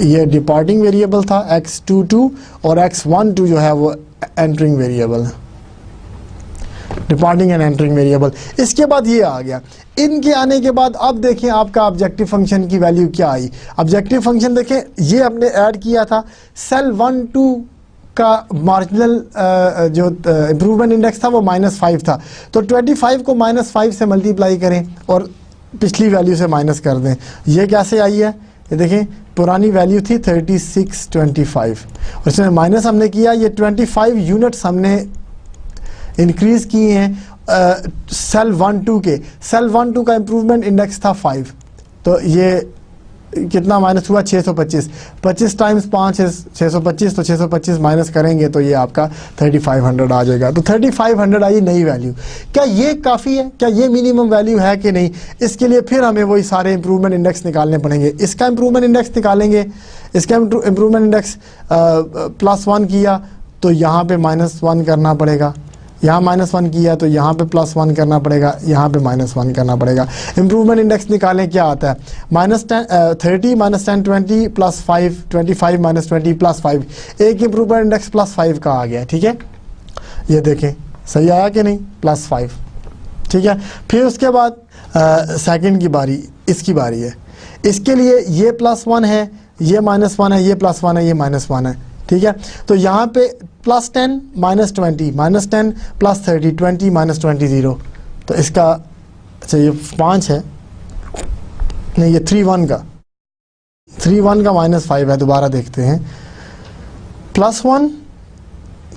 ये डिपार्टिंग वेरिएबल था x22, और x12 जो है वो एंटरिंग वेरिएबल है, डिपार्टिंग एंड एंटरिंग वेरिएबल। इसके बाद ये आ गया। इनके आने के बाद अब देखें आपका ऑब्जेक्टिव फंक्शन की वैल्यू क्या आई। ऑब्जेक्टिव फंक्शन देखें, ये हमने ऐड किया था, सेल 1 2 का मार्जिनल जो इम्प्रूवमेंट इंडेक्स था वो -5 था। तो 25 को -5 से मल्टीप्लाई करें और पिछली वैल्यू से माइनस कर दें। ये कैसे आई है, ये देखें, पुरानी वैल्यू थी 3625 और इसमें माइनस हमने किया, ये 25 यूनिट्स हमने इंक्रीज किए हैं सेल 1 2 के। सेल 1 2 का इम्प्रूवमेंट इंडेक्स था 5, तो ये कितना माइनस हुआ 625, 25 टाइम्स 5 है 625, तो 625 माइनस करेंगे तो ये आपका 3500 आ जाएगा। तो 3500 आई नई वैल्यू। क्या ये काफ़ी है, क्या ये मिनिमम वैल्यू है कि नहीं, इसके लिए फिर हमें वही सारे इम्प्रूवमेंट इंडेक्स निकालने पड़ेंगे। इसका इम्प्रूवमेंट इंडेक्स निकालेंगे, इसका इम्प्रूवमेंट इंडेक्स +1 किया तो यहाँ पे -1 करना पड़ेगा, यहाँ -1 किया तो यहाँ पे +1 करना पड़ेगा, यहाँ पे -1 करना पड़ेगा। इम्प्रूवमेंट इंडेक्स निकालें, क्या आता है -30 -10 20 +5 25 -20 +5। एक इम्प्रूवमेंट इंडेक्स +5 का आ गया, ठीक है। ये देखें सही आया कि नहीं, +5, ठीक है। फिर उसके बाद सेकंड की बारी, इसकी बारी है। इसके लिए ये +1 है, ये -1 है, ये +1 है, ये -1 है, ठीक है। तो यहाँ पे +10 -20 -10 +30 20 -20 0। तो इसका अच्छा ये 5 है, नहीं ये 3 1 का -5 है। दोबारा देखते हैं, +1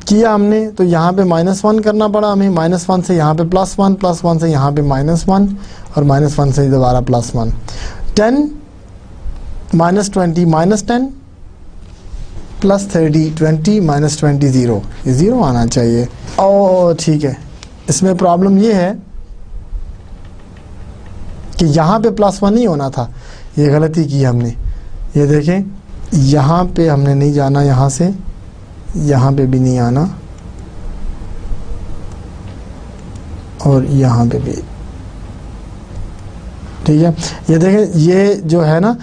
किया हमने तो यहाँ पे -1 करना पड़ा हमें, -1 से यहाँ पे +1 +1 से यहाँ पे -1 और -1 से दोबारा +1। 10 -20 -10 +30 20 -20 0, ये 0 आना चाहिए। ओ ठीक है, इसमें प्रॉब्लम ये है कि यहाँ पे +1 नहीं होना था, ये गलती की हमने। ये देखें यहाँ पे हमने नहीं जाना, यहाँ से यहाँ पे भी नहीं आना और यहाँ पे भी, ठीक है। ये देखें ये जो है ना,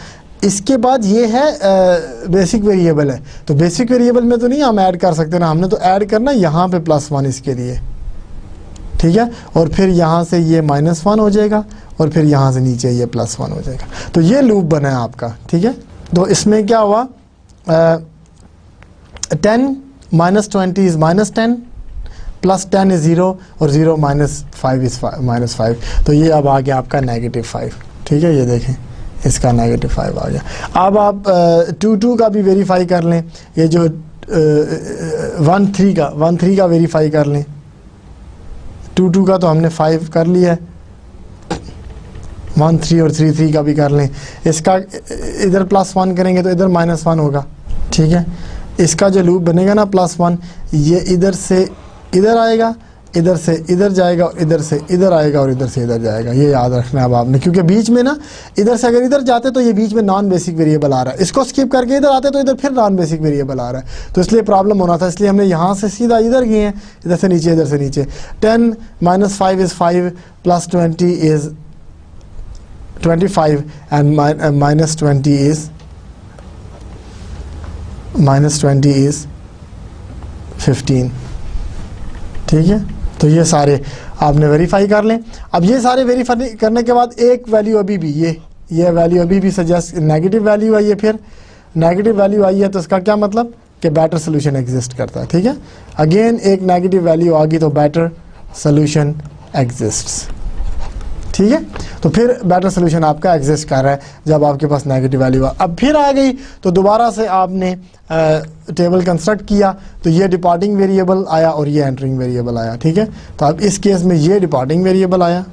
इसके बाद ये है बेसिक वेरिएबल है। तो बेसिक वेरिएबल में तो नहीं हम ऐड कर सकते ना, हमने तो ऐड करना यहाँ पे +1 इसके लिए, ठीक है। और फिर यहाँ से ये -1 हो जाएगा और फिर यहाँ से नीचे ये +1 हो जाएगा। तो ये लूप बना है आपका, ठीक है। तो इसमें क्या हुआ, 10 -20 इज़ -10 +10 इज़ 0 और 0 -5 इज़ -5। तो ये अब आ गया आपका -5, ठीक है। ये देखें इसका -5 आ गया। अब आप 2 का भी वेरीफाई कर लें, ये जो 1 3 का वेरीफाई कर लें। 2 का तो हमने 5 कर लिया है, 1 3 और 3 का भी कर लें। इसका इधर +1 करेंगे तो इधर -1 होगा, ठीक है। इसका जो लूप बनेगा ना +1, ये इधर से इधर आएगा, इधर से इधर जाएगा और इधर से इधर आएगा और इधर से इधर जाएगा। ये याद रखना है अब आपने, क्योंकि बीच में ना इधर से अगर इधर जाते तो ये बीच में नॉन बेसिक वेरिएबल आ रहा है, इसको स्किप करके इधर आते तो इधर फिर नॉन बेसिक वेरिएबल आ रहा है, तो इसलिए प्रॉब्लम होना था। इसलिए हमने यहाँ से सीधा इधर गए हैं, इधर से नीचे, इधर से नीचे। 10 -5 इज़ 5 +20 इज़ 25 एंड -20 इज़ 15, ठीक है। तो ये सारे आपने वेरीफाई कर लें। अब ये सारे वेरीफाई करने के बाद एक वैल्यू अभी भी ये वैल्यू अभी भी सजेस्ट नेगेटिव वैल्यू आई है, फिर नेगेटिव वैल्यू आई है तो इसका क्या मतलब कि बेटर सोल्यूशन एग्जिस्ट करता है, ठीक है। अगेन एक नेगेटिव वैल्यू आ गई तो बेटर सोल्यूशन एग्जिस्ट्स, ठीक है। तो फिर बेटर सोल्यूशन आपका एग्जिस्ट कर रहा है जब आपके पास नेगेटिव वैल्यू अब फिर आ गई तो दोबारा से आपने टेबल कंस्ट्रक्ट किया तो ये डिपार्टिंग वेरिएबल आया और ये एंटरिंग वेरिएबल आया, ठीक है। तो अब इस केस में ये डिपार्टिंग वेरिएबल आया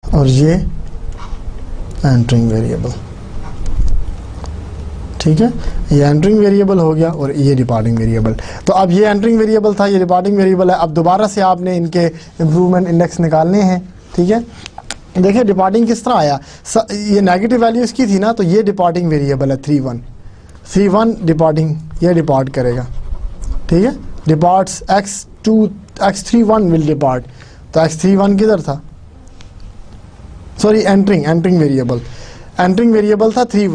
और ये एंटरिंग वेरिएबल, ठीक है। ये एंटरिंग वेरिएबल हो गया और ये डिपार्टिंग वेरिएबल। तो अब ये एंटरिंग वेरिएबल था, ये डिपार्टिंग वेरिएबल है। अब दोबारा से आपने इनके इम्प्रूवमेंट इंडेक्स निकालने हैं, ठीक है। देखिए डिपार्टिंग किस तरह आया, ये नेगेटिव वैल्यू इसकी थी ना, तो ये डिपार्टिंग वेरिएबल है 3 1 डिपार्टिंग, ये डिपार्ट करेगा, ठीक है। डिपार्ट्स x31 विल डिपार्ट, तो x31 किधर था, सॉरी एंटरिंग वेरिएबल था 3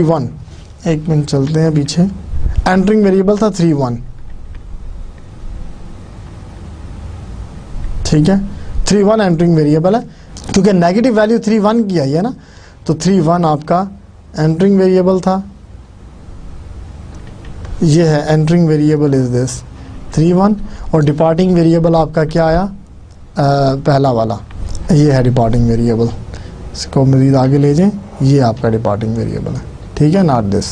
1। एक मिनट चलते हैं पीछे, एंटरिंग वेरिएबल था 3 1, ठीक है। 3 1 एंटरिंग वेरिएबल है, क्योंकि नेगेटिव वैल्यू 3 1 की आई है ना, तो 3 1 आपका एंटरिंग वेरिएबल था। ये है एंटरिंग वेरिएबल इज दिस 3 1 और डिपार्टिंग वेरिएबल आपका क्या आया, पहला वाला, ये है डिपार्टिंग वेरिएबल। इसको मज़ीद आगे ले जाएं, ये आपका डिपार्टिंग वेरिएबल है, ठीक है, नॉट दिस।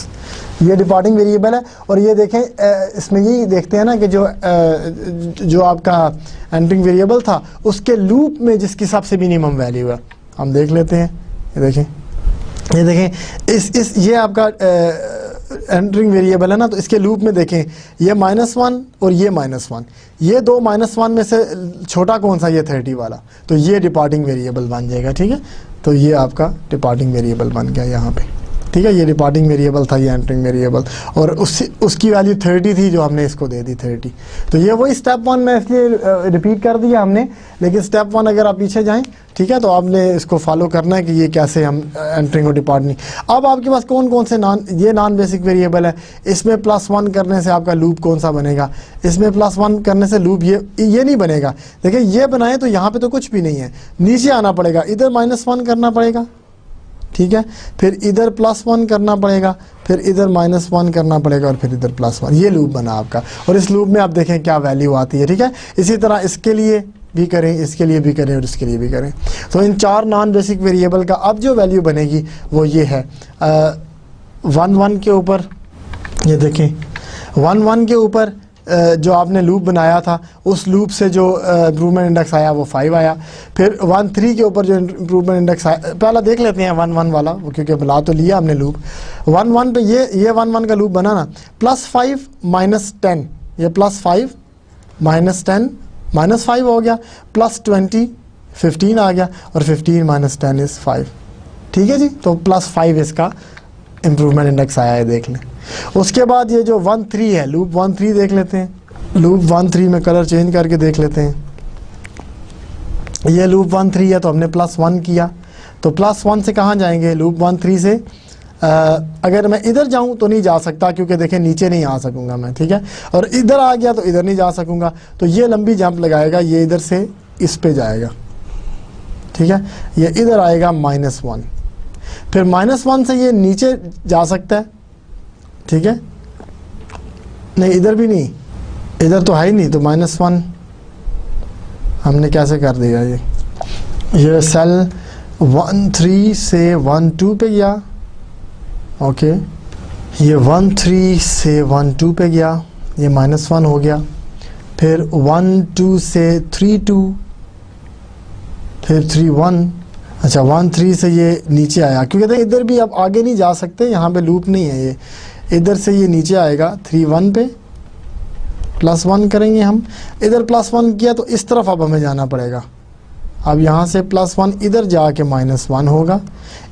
ये डिपार्टिंग वेरिएबल है। और ये देखें इसमें यही देखते हैं ना कि जो आपका एंटरिंग वेरिएबल था उसके लूप में जिसकी सबसे मिनिमम वैल्यू है, हम देख लेते हैं। ये देखें ये आपका एंटरिंग वेरिएबल है ना, तो इसके लूप में देखें ये -1 और ये -1, ये दो -1 में से छोटा कौन सा, ये 30 वाला, तो ये डिपार्टिंग वेरिएबल बन जाएगा, ठीक है। तो ये आपका डिपार्टिंग वेरिएबल बन गया यहाँ पे, ठीक है, ये डिपार्टिंग वेरिएबल था, ये एंटरिंग वेरिएबल, और उसकी वैल्यू 30 थी जो हमने इसको दे दी 30। तो ये वही स्टेप 1 में इसलिए रिपीट कर दिया हमने, लेकिन स्टेप 1 अगर आप पीछे जाएं, ठीक है, तो आपने इसको फॉलो करना है कि ये कैसे हम एंटरिंग और डिपार्टिंग। अब आपके पास कौन कौन से ये नॉन बेसिक वेरिएबल है, इसमें +1 करने से आपका लूप कौन सा बनेगा, इसमें +1 करने से लूप ये नहीं बनेगा। देखिए ये बनाए तो यहाँ पे तो कुछ भी नहीं है, नीचे आना पड़ेगा, इधर -1 करना पड़ेगा, ठीक है, फिर इधर +1 करना पड़ेगा, फिर इधर -1 करना पड़ेगा, और फिर इधर +1। ये लूप बना आपका, और इस लूप में आप देखें क्या वैल्यू आती है, ठीक है। इसी तरह इसके लिए भी करें, इसके लिए भी करें, और इसके लिए भी करें। तो इन 4 नॉन बेसिक वेरिएबल का अब जो वैल्यू बनेगी वो ये है 1 के ऊपर, ये देखें 1 के ऊपर जो आपने लूप बनाया था, उस लूप से जो इम्प्रूवमेंट इंडेक्स आया वो 5 आया। फिर 1 के ऊपर जो इम्प्रूवमेंट इंडेक्स आया, पहला देख लेते हैं 1 वाला, वो क्योंकि बुला तो लिया हमने लूप 1 पे, ये 1 का लूप बना ना, +5 -10, ये +5 -10 -5 हो गया, +20 15 आ गया, और 15 - 10 इज़ 5, ठीक है जी। तो +5 इसका इम्प्रूवमेंट इंडेक्स आया है, देख लें। उसके बाद ये जो 1-3 है, लूप 1-3 देख लेते हैं। लूप 1-3 में कलर चेंज करके देख लेते हैं। ये लूप 1-3 है, तो हमने +1 किया, तो +1 से कहाँ जाएंगे, लूप 1-3 से अगर मैं इधर जाऊं तो नहीं जा सकता, क्योंकि देखें नीचे नहीं आ सकूंगा मैं, ठीक है, और इधर आ गया तो इधर नहीं जा सकूंगा, तो ये लंबी जंप लगाएगा, ये इधर से इस पे जाएगा, ठीक है, ये इधर आएगा -1, फिर -1 से ये नीचे जा सकता है, ठीक है, नहीं इधर भी नहीं, इधर तो है ही नहीं, तो -1 हमने कैसे कर दिया, ये सेल 1-3 से 1-2 पे गया, ओके, ये 1-3 से 1-2 पे गया, ये -1 हो गया, फिर 1-2 से 3-2, फिर 3-1, अच्छा 1-3 से ये नीचे आया, क्योंकि इधर भी आप आगे नहीं जा सकते, यहाँ पे लूप नहीं है, ये इधर से ये नीचे आएगा 3-1 पे, +1 करेंगे हम, इधर +1 किया तो इस तरफ अब हमें जाना पड़ेगा, अब यहाँ से +1 इधर जाके -1 होगा,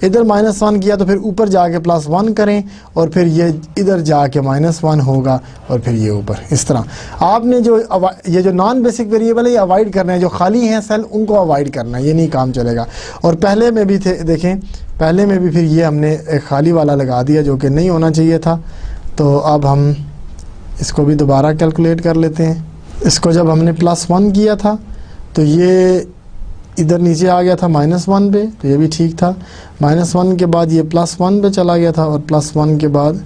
इधर -1 किया तो फिर ऊपर जाके +1 करें, और फिर ये इधर जाके -1 होगा, और फिर ये ऊपर, इस तरह आपने जो ये जो नॉन बेसिक वेरिएबल है ये अवॉइड करना है, जो खाली हैं सेल उनको अवॉइड करना है, ये नहीं काम चलेगा। और पहले में भी थे, देखें पहले में भी फिर ये हमने एक खाली वाला लगा दिया जो कि नहीं होना चाहिए था, तो अब हम इसको भी दोबारा कैलकुलेट कर लेते हैं। इसको जब हमने +1 किया था तो ये इधर नीचे आ गया था -1 पे, तो ये भी ठीक था, -1 के बाद ये +1 पे चला गया था, और +1 के बाद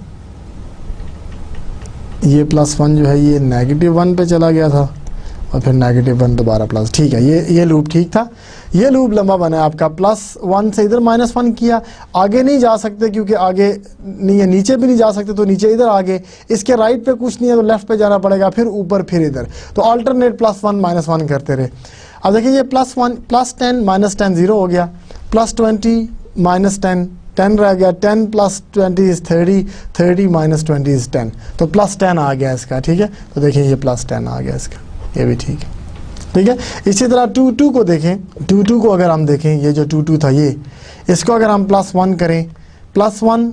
ये +1 जो है ये -1 पे चला गया था, और फिर -1 दोबारा प्लस, ठीक है, ये लूप ठीक था। ये लूप लंबा बना है आपका, +1 से इधर -1 किया, आगे नहीं जा सकते क्योंकि आगे नहीं है, नीचे भी नहीं जा सकते, तो नीचे इधर आगे, इसके राइट पे कुछ नहीं है तो लेफ्ट पे जाना पड़ेगा, फिर ऊपर फिर इधर, तो अल्टरनेट +1 -1 करते रहे। अब देखिए ये +1 +10 -10 0 हो गया, +20 -10 10 रह गया, 10 + 20 इज़ 30, 30 - 20 इज़ 10, तो +10 आ गया इसका, ठीक है। तो देखिए ये +10 आ गया इसका, ये भी ठीक है, ठीक है। इसी तरह 2 को देखें, 2 को अगर हम देखें, ये जो 2 था ये, इसको अगर हम +1 करें, +1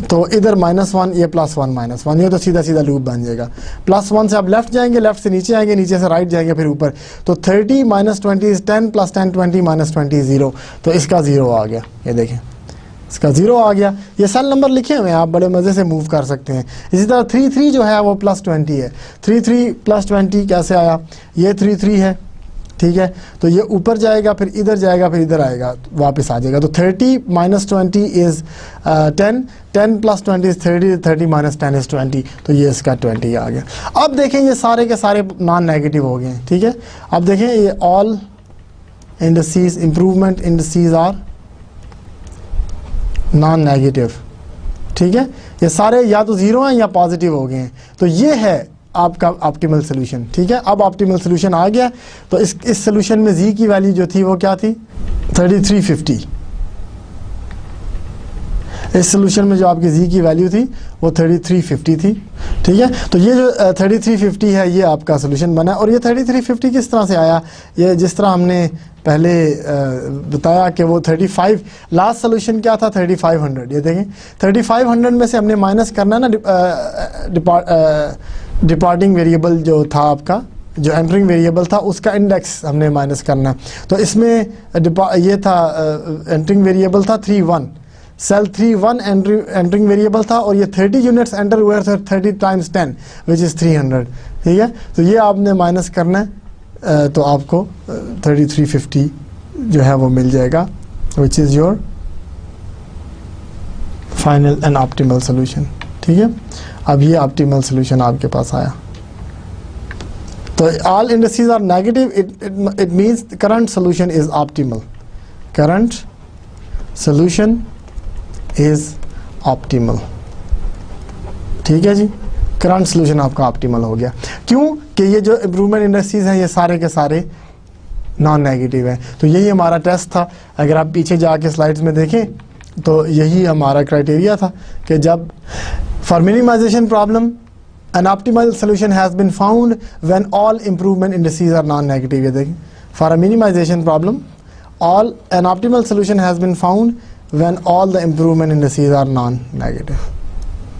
तो इधर -1, ये +1 -1, ये तो सीधा सीधा लूप बन जाएगा। +1 से आप लेफ्ट जाएंगे, लेफ्ट से नीचे आएंगे, नीचे से राइट जाएंगे, फिर ऊपर, तो 30 - 20 इज़ 10 + 10 20 - 20 0, तो इसका 0 आ गया, ये देखें इसका 0 आ गया। ये सेल नंबर लिखे हुए हैं, आप बड़े मज़े से मूव कर सकते हैं। इसी तरह 3 जो है वो +20 है, 3 + 20 कैसे आया, ये 3 है, ठीक है, तो ये ऊपर जाएगा, फिर इधर जाएगा, फिर इधर आएगा, वापस आ जाएगा, तो 30 - 20 इज़ 10, 10 + 20 इज़ 30, 30 - 10 इज़ 20, तो ये इसका 20 आ गया। अब देखें ये सारे के सारे नॉन नेगेटिव हो गए हैं, ठीक है। अब देखें ये all indices, improvement indices are non negative, ठीक है, ये सारे या तो 0 हैं या पॉजिटिव हो गए हैं, तो ये है आपका ऑप्टिमल सोल्यूशन, ठीक है। अब ऑप्टिमल सोल्यूशन आ गया, तो इस सोल्यूशन में जी की वैल्यू जो थी वो क्या थी, 3350, इस सोल्यूशन में जो आपकी जी की वैल्यू थी वो 3350 थी, ठीक है। तो ये जो 3350 है ये आपका सोल्यूशन बना। और ये 3350 किस तरह से आया, ये जिस तरह हमने पहले बताया कि वो 35, लास्ट सोल्यूशन क्या था 3500, ये देखें 3500 में से हमने माइनस करना है ना डिपार्टिंग वेरिएबल जो था आपका, जो एंटरिंग वेरिएबल था उसका इंडेक्स हमने माइनस करना है। तो इसमें ये था एंटरिंग वेरिएबल था 31, सेल 31 एंटरिंग वेरिएबल था, और ये 30 यूनिट्स एंटर हुए थे 30 टाइम्स 10 विच इज़ 300, ठीक है। तो ये आपने माइनस करना है, तो आपको 3350 जो है वो मिल जाएगा, which is your final and optimal solution, ठीक है। अब ये ऑप्टिमल सोल्यूशन आपके पास आया। तो all indices are negative, it means current solution is optimal, current solution is optimal, ठीक है जी। करंट सोल्यूशन आपका ऑप्टिमल हो गया, क्यों कि ये जो इम्प्रूवमेंट इंडिसेस हैं ये सारे के सारे नॉन नेगेटिव हैं। तो यही हमारा टेस्ट था, अगर आप पीछे जाके स्लाइड्स में देखें तो यही हमारा क्राइटेरिया था कि जब for minimisation problem an optimal solution has been found when all improvement indices are non-negative। ये देखें, for a minimization problem an optimal solution has been found when all the improvement indices are non-negative,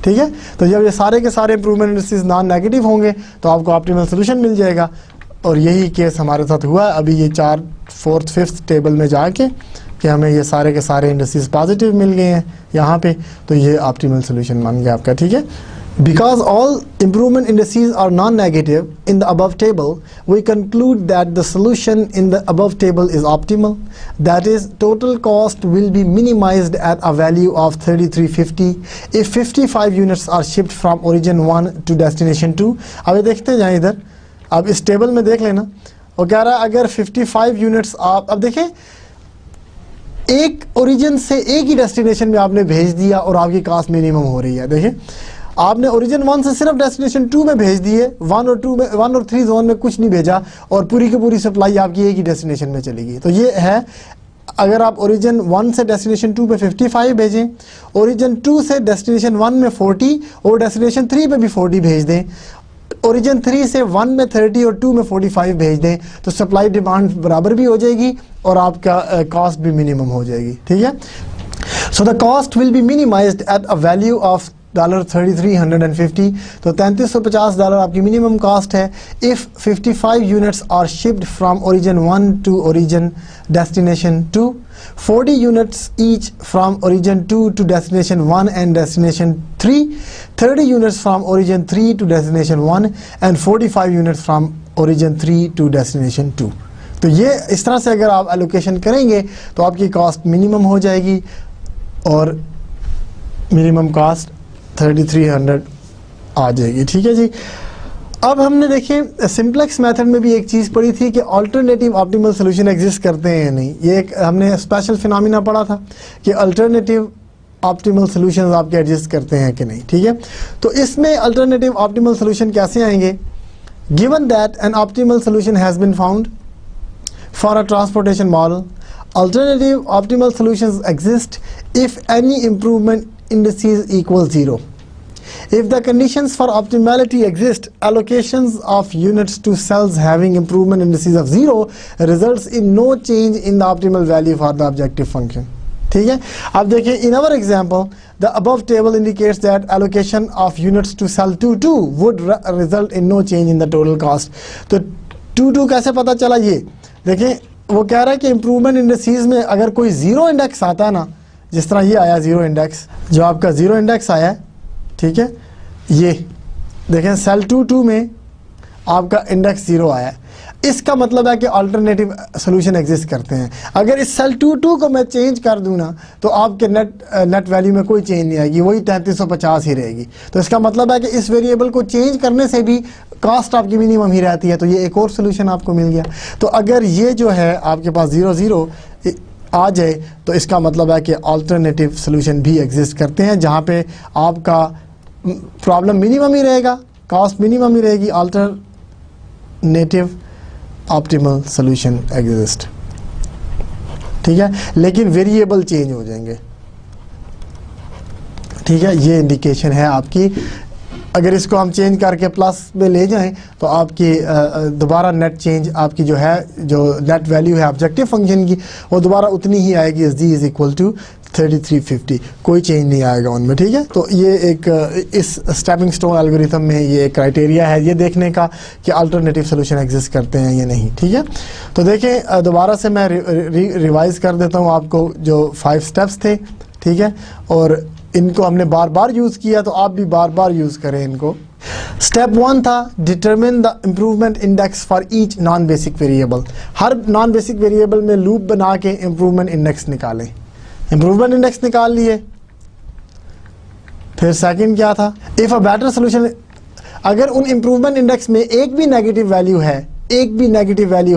ठीक है। तो जब ये सारे के सारे improvement indices non-negative होंगे तो आपको optimal solution मिल जाएगा, और यही केस हमारे साथ हुआ। अभी ये 4, 4th, 5th टेबल में जाके कि हमें ये सारे के सारे इंडिसेस पॉजिटिव मिल गए हैं यहाँ पे, तो ये ऑप्टिमल सोल्यूशन बन गया आपका, ठीक है। Because all improvement indices are non-negative in the above table, we conclude that the solution in the above table is optimal. That is, total cost will be minimized at a value of 3350 if 55 units are shipped from origin 1 to destination 2. अब ये देखते जाएं इधर, अब इस table में देख लेना, वो कह रहा है अगर 55 यूनिट्स आप, अब देखें एक ओरिजिन से एक ही डेस्टिनेशन में आपने भेज दिया और आपकी कॉस्ट मिनिमम हो रही है। देखें आपने ओरिजिन 1 से सिर्फ डेस्टिनेशन 2 में भेज दिए, 1 और 2 में 1 और 3 जोन में कुछ नहीं भेजा, और पूरी की पूरी सप्लाई आपकी एक ही डेस्टिनेशन में चलेगी। तो ये है, अगर आप ओरिजिन 1 से डेस्टिनेशन 2 पे 55 भेजें, ओरिजिन 2 से डेस्टिनेशन 1 में 40 और डेस्टिनेशन 3 पे भी 40 भेज दें, ओरिजिन 3 से 1 में 30 और 2 में 45 भेज दें, तो सप्लाई डिमांड बराबर भी हो जाएगी और आपका कॉस्ट भी मिनिमम हो जाएगी, ठीक है। So the cost will be minimized at a value of $3350। तो $3350 आपकी मिनिमम कॉस्ट है if 55 units are shipped from origin 1 to origin destination 2, 40 units each from origin 2 to destination 1 and destination 3, 30 units from origin 3 to destination 1 and 45 units from origin 3 to destination 2। तो ये इस तरह से अगर आप एलोकेशन करेंगे तो आपकी कॉस्ट मिनिमम हो जाएगी, और मिनिमम कॉस्ट 3300 आ जाएगी, ठीक है जी। अब हमने देखें सिंप्लेक्स मेथड में भी एक चीज़ पढ़ी थी कि अल्टरनेटिव ऑप्टिमल सोल्यूशन एग्जिस्ट करते हैं या नहीं। ये एक हमने स्पेशल फिनोमिना पढ़ा था कि अल्टरनेटिव ऑप्टिमल सॉल्यूशंस आपके एग्जिस्ट करते हैं कि नहीं, ठीक है। तो इसमें अल्टरनेटिव ऑप्टिमल सोल्यूशन कैसे आएंगे, given that an optimal solution has been found for a transportation model, alternative optimal solutions exist if any improvement indices equal 0. If the conditions for optimality exist, allocations of units to cells having improvement indices of 0 results in no change in the optimal value for the objective function, ठीक है। अब देखिए in our example the above table indicates that allocation of units to cell 2 would result in no change in the total cost। तो 2 कैसे पता चला, ये देखें वो कह रहा है कि improvement indices में अगर कोई 0 इंडेक्स आता है ना, जिस तरह ये आया 0 इंडेक्स, जो आपका 0 इंडेक्स आया, ठीक है, ये देखें सेल 2 में आपका इंडेक्स 0 आया, इसका मतलब है कि अल्टरनेटिव सोल्यूशन एग्जिस्ट करते हैं। अगर इस सेल 2 को मैं चेंज कर दूं ना तो आपके नेट वैल्यू में कोई चेंज नहीं आएगी, वही 3350 ही रहेगी। तो इसका मतलब है कि इस वेरिएबल को चेंज करने से भी कॉस्ट आपकी मिनिमम ही रहती है। तो ये एक और सोल्यूशन आपको मिल गया। तो अगर ये जो है आपके पास 0 आ जाए तो इसका मतलब है कि अल्टरनेटिव सोल्यूशन भी एग्जिस्ट करते हैं, जहाँ पे आपका प्रॉब्लम मिनिमम ही रहेगा, कॉस्ट मिनिमम ही रहेगी, अल्टरनेटिव ऑप्टिमल सोल्यूशन एग्जिस्ट, ठीक है। लेकिन वेरिएबल चेंज हो जाएंगे, ठीक है, ये इंडिकेशन है आपकी। अगर इसको हम चेंज करके प्लस में ले जाएं तो आपकी दोबारा नेट चेंज आपकी जो है, जो नेट वैल्यू है ऑब्जेक्टिव फंक्शन की, वो दोबारा उतनी ही आएगी S G is equal to 3350, कोई चेंज नहीं आएगा उनमें। ठीक है, तो ये एक इस स्टेपिंग स्टोन एल्गोरिथम में ये एक क्राइटेरिया है ये देखने का कि अल्टरनेटिव सोल्यूशन एग्जिस्ट करते हैं या नहीं। ठीक है, तो देखें दोबारा से मैं रिवाइज कर देता हूँ आपको जो 5 स्टेप्स थे। ठीक है, और इनको हमने बार बार यूज़ किया, तो आप भी बार बार यूज़ करें इनको। स्टेप 1 था determine the improvement index for each non basic variable. Her non basic variable में लूप बना के इम्प्रूवमेंट इंडेक्स निकालें। इम्प्रूवमेंट इंडेक्स निकाल लिए। फिर सेकंड क्या था, इफ अ बेटर सोल्यूशन, अगर उन इम्प्रूवमेंट इंडेक्स में एक भी नेगेटिव वैल्यू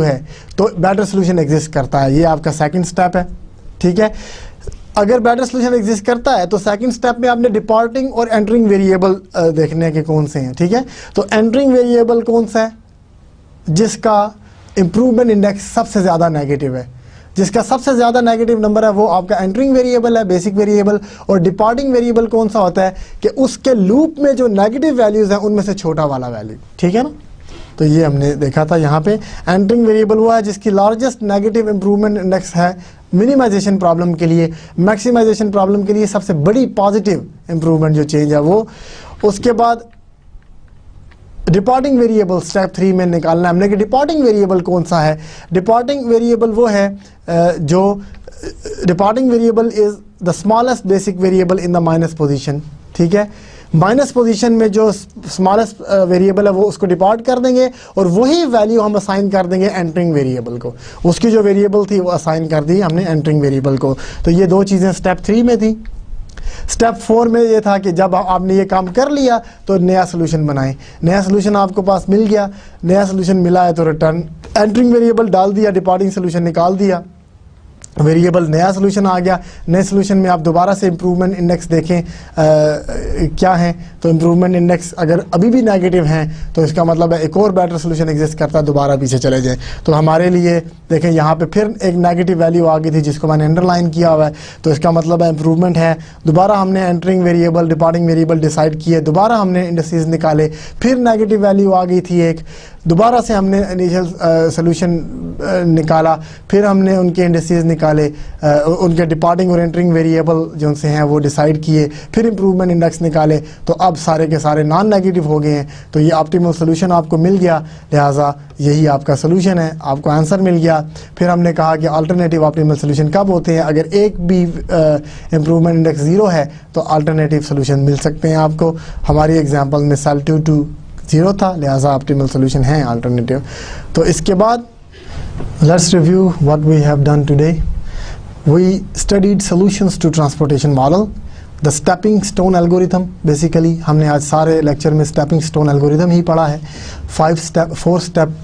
है, तो बेटर सोल्यूशन एग्जिस्ट करता है। ये आपका सेकंड स्टेप है। ठीक है, अगर बेटर सोल्यूशन एग्जिस्ट करता है तो सेकंड स्टेप में आपने डिपार्टिंग और एंटरिंग वेरिएबल देखने के कौन से हैं। ठीक है, तो एंटरिंग वेरिएबल कौन सा है, जिसका इम्प्रूवमेंट इंडेक्स सबसे ज़्यादा नेगेटिव है, जिसका सबसे ज़्यादा नेगेटिव नंबर है वो आपका एंटरिंग वेरिएबल है, बेसिक वेरिएबल। और डिपार्टिंग वेरिएबल कौन सा होता है कि उसके लूप में जो नेगेटिव वैल्यूज़ हैं उनमें से छोटा वाला वैल्यू। ठीक है ना, तो ये हमने देखा था यहाँ पे। एंटरिंग वेरिएबल वो है जिसकी लार्जेस्ट नेगेटिव इम्प्रूवमेंट इंडेक्स है मिनिमाइजेशन प्रॉब्लम के लिए। मैक्सिमाइजेशन प्रॉब्लम के लिए सबसे बड़ी पॉजिटिव इम्प्रूवमेंट जो चेंज है वो। उसके बाद डिपार्टिंग वेरिएबल स्टेप 3 में निकालना हमने कि डिपार्टिंग वेरिएबल कौन सा है। डिपार्टिंग वेरिएबल वो है जो departing variable is the smallest basic variable in the minus position. ठीक है, माइनस पोजीशन में जो स्मॉलेस्ट वेरिएबल है वो उसको डिपार्ट कर देंगे और वही वैल्यू हम असाइन कर देंगे एंटरिंग वेरिएबल को। उसकी जो वेरिएबल थी वो असाइन कर दी हमने एंटरिंग वेरिएबल को। तो ये 2 चीज़ें स्टेप 3 में थी। स्टेप 4 में ये था कि जब आपने ये काम कर लिया तो नया सोल्यूशन बनाएं। नया सोल्यूशन आपको पास मिल गया, नया सोल्यूशन मिला है तो रिटर्न एंटरिंग वेरिएबल डाल दिया, डिपार्टिंग सोल्यूशन निकाल दिया, वेरिएबल नया सोल्यूशन आ गया। नए सोल्यूशन में आप दोबारा से इम्प्रूवमेंट इंडेक्स देखें क्या है, तो इम्प्रूवमेंट इंडेक्स अगर अभी भी नेगेटिव हैं तो इसका मतलब है एक और बेटर सोल्यूशन एग्जिस्ट करता है, दोबारा पीछे चले जाएं। तो हमारे लिए देखें यहाँ पे फिर एक नेगेटिव वैल्यू आ गई थी जिसको मैंने अंडरलाइन किया हुआ है, तो इसका मतलब है इम्प्रूवमेंट है। दोबारा हमने entering variable departing variable decide किए, दोबारा हमने इंडिसेस निकाले, फिर नेगेटिव वैल्यू आ गई थी एक, दोबारा से हमने इनिशियल सोल्यूशन निकाला, फिर हमने उनके इंडिसेस निकाले, उनके डिपार्टिंग और एंटरिंग वेरिएबल जो उनसे हैं वो डिसाइड किए, फिर इम्प्रूवमेंट इंडेक्स निकाले, तो अब सारे के सारे नॉन नेगेटिव हो गए हैं। तो ये ऑप्टिमल सोल्यूशन आपको मिल गया, लिहाजा यही आपका सोल्यूशन है, आपको आंसर मिल गया। फिर हमने कहा कि अल्टरनेटिव ऑप्टिमल सोल्यूशन कब होते हैं, अगर एक भी इम्प्रूवमेंट इंडेक्स 0 है तो अल्टरनेटिव सोल्यूशन मिल सकते हैं आपको। हमारी एग्जाम्पल में सेल 2 0 था, लिहाजा ऑप्टिमल सोल्यूशन है अल्टरनेटिव। तो इसके बाद let's review what we have done today. We studied solutions to transportation model, the stepping stone algorithm. Basically हमने आज सारे लेक्चर में स्टेपिंग स्टोन एल्गोरिथम ही पढ़ा है। 4 स्टेप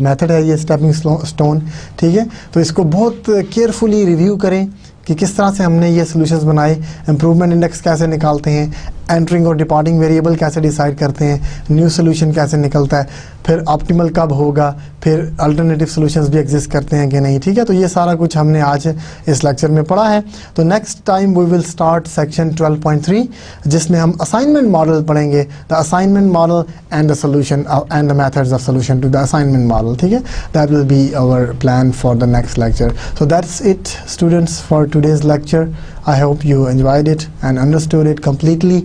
मेथड है ये स्टेपिंग स्टोन। ठीक है, तो इसको बहुत केयरफुली रिव्यू करें कि किस तरह से हमने ये सॉल्यूशंस बनाए, इम्प्रूवमेंट इंडेक्स कैसे निकालते हैं, एंटरिंग और डिपार्टिंग वेरिएबल कैसे डिसाइड करते हैं, न्यू सोल्यूशन कैसे निकलता है, फिर ऑप्टिमल कब होगा, फिर अल्टरनेटिव सॉल्यूशंस भी एग्जिस्ट करते हैं कि नहीं। ठीक है, तो ये सारा कुछ हमने आज इस लेक्चर में पढ़ा है। तो next time we will start section 12.3 जिसमें हम असाइनमेंट मॉडल पढ़ेंगे, the assignment model and the solution and the methods of solution to the assignment model. ठीक है, that will be our plan for the next lecture. So that's it students for today's lecture. I hope you enjoyed it and understood it completely.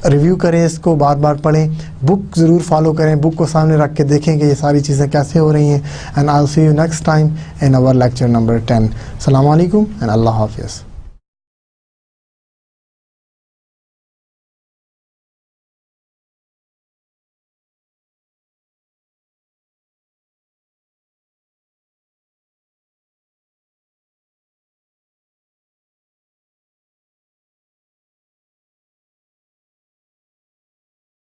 Review करें इसको, बार बार पढ़ें, book ज़रूर follow करें, book को सामने रख के देखें कि ये सारी चीज़ें कैसे हो रही हैं। And I will see you next time in our lecture number 10. अस्सलाम वालेकुम एंड अल्लाह हाफिज़.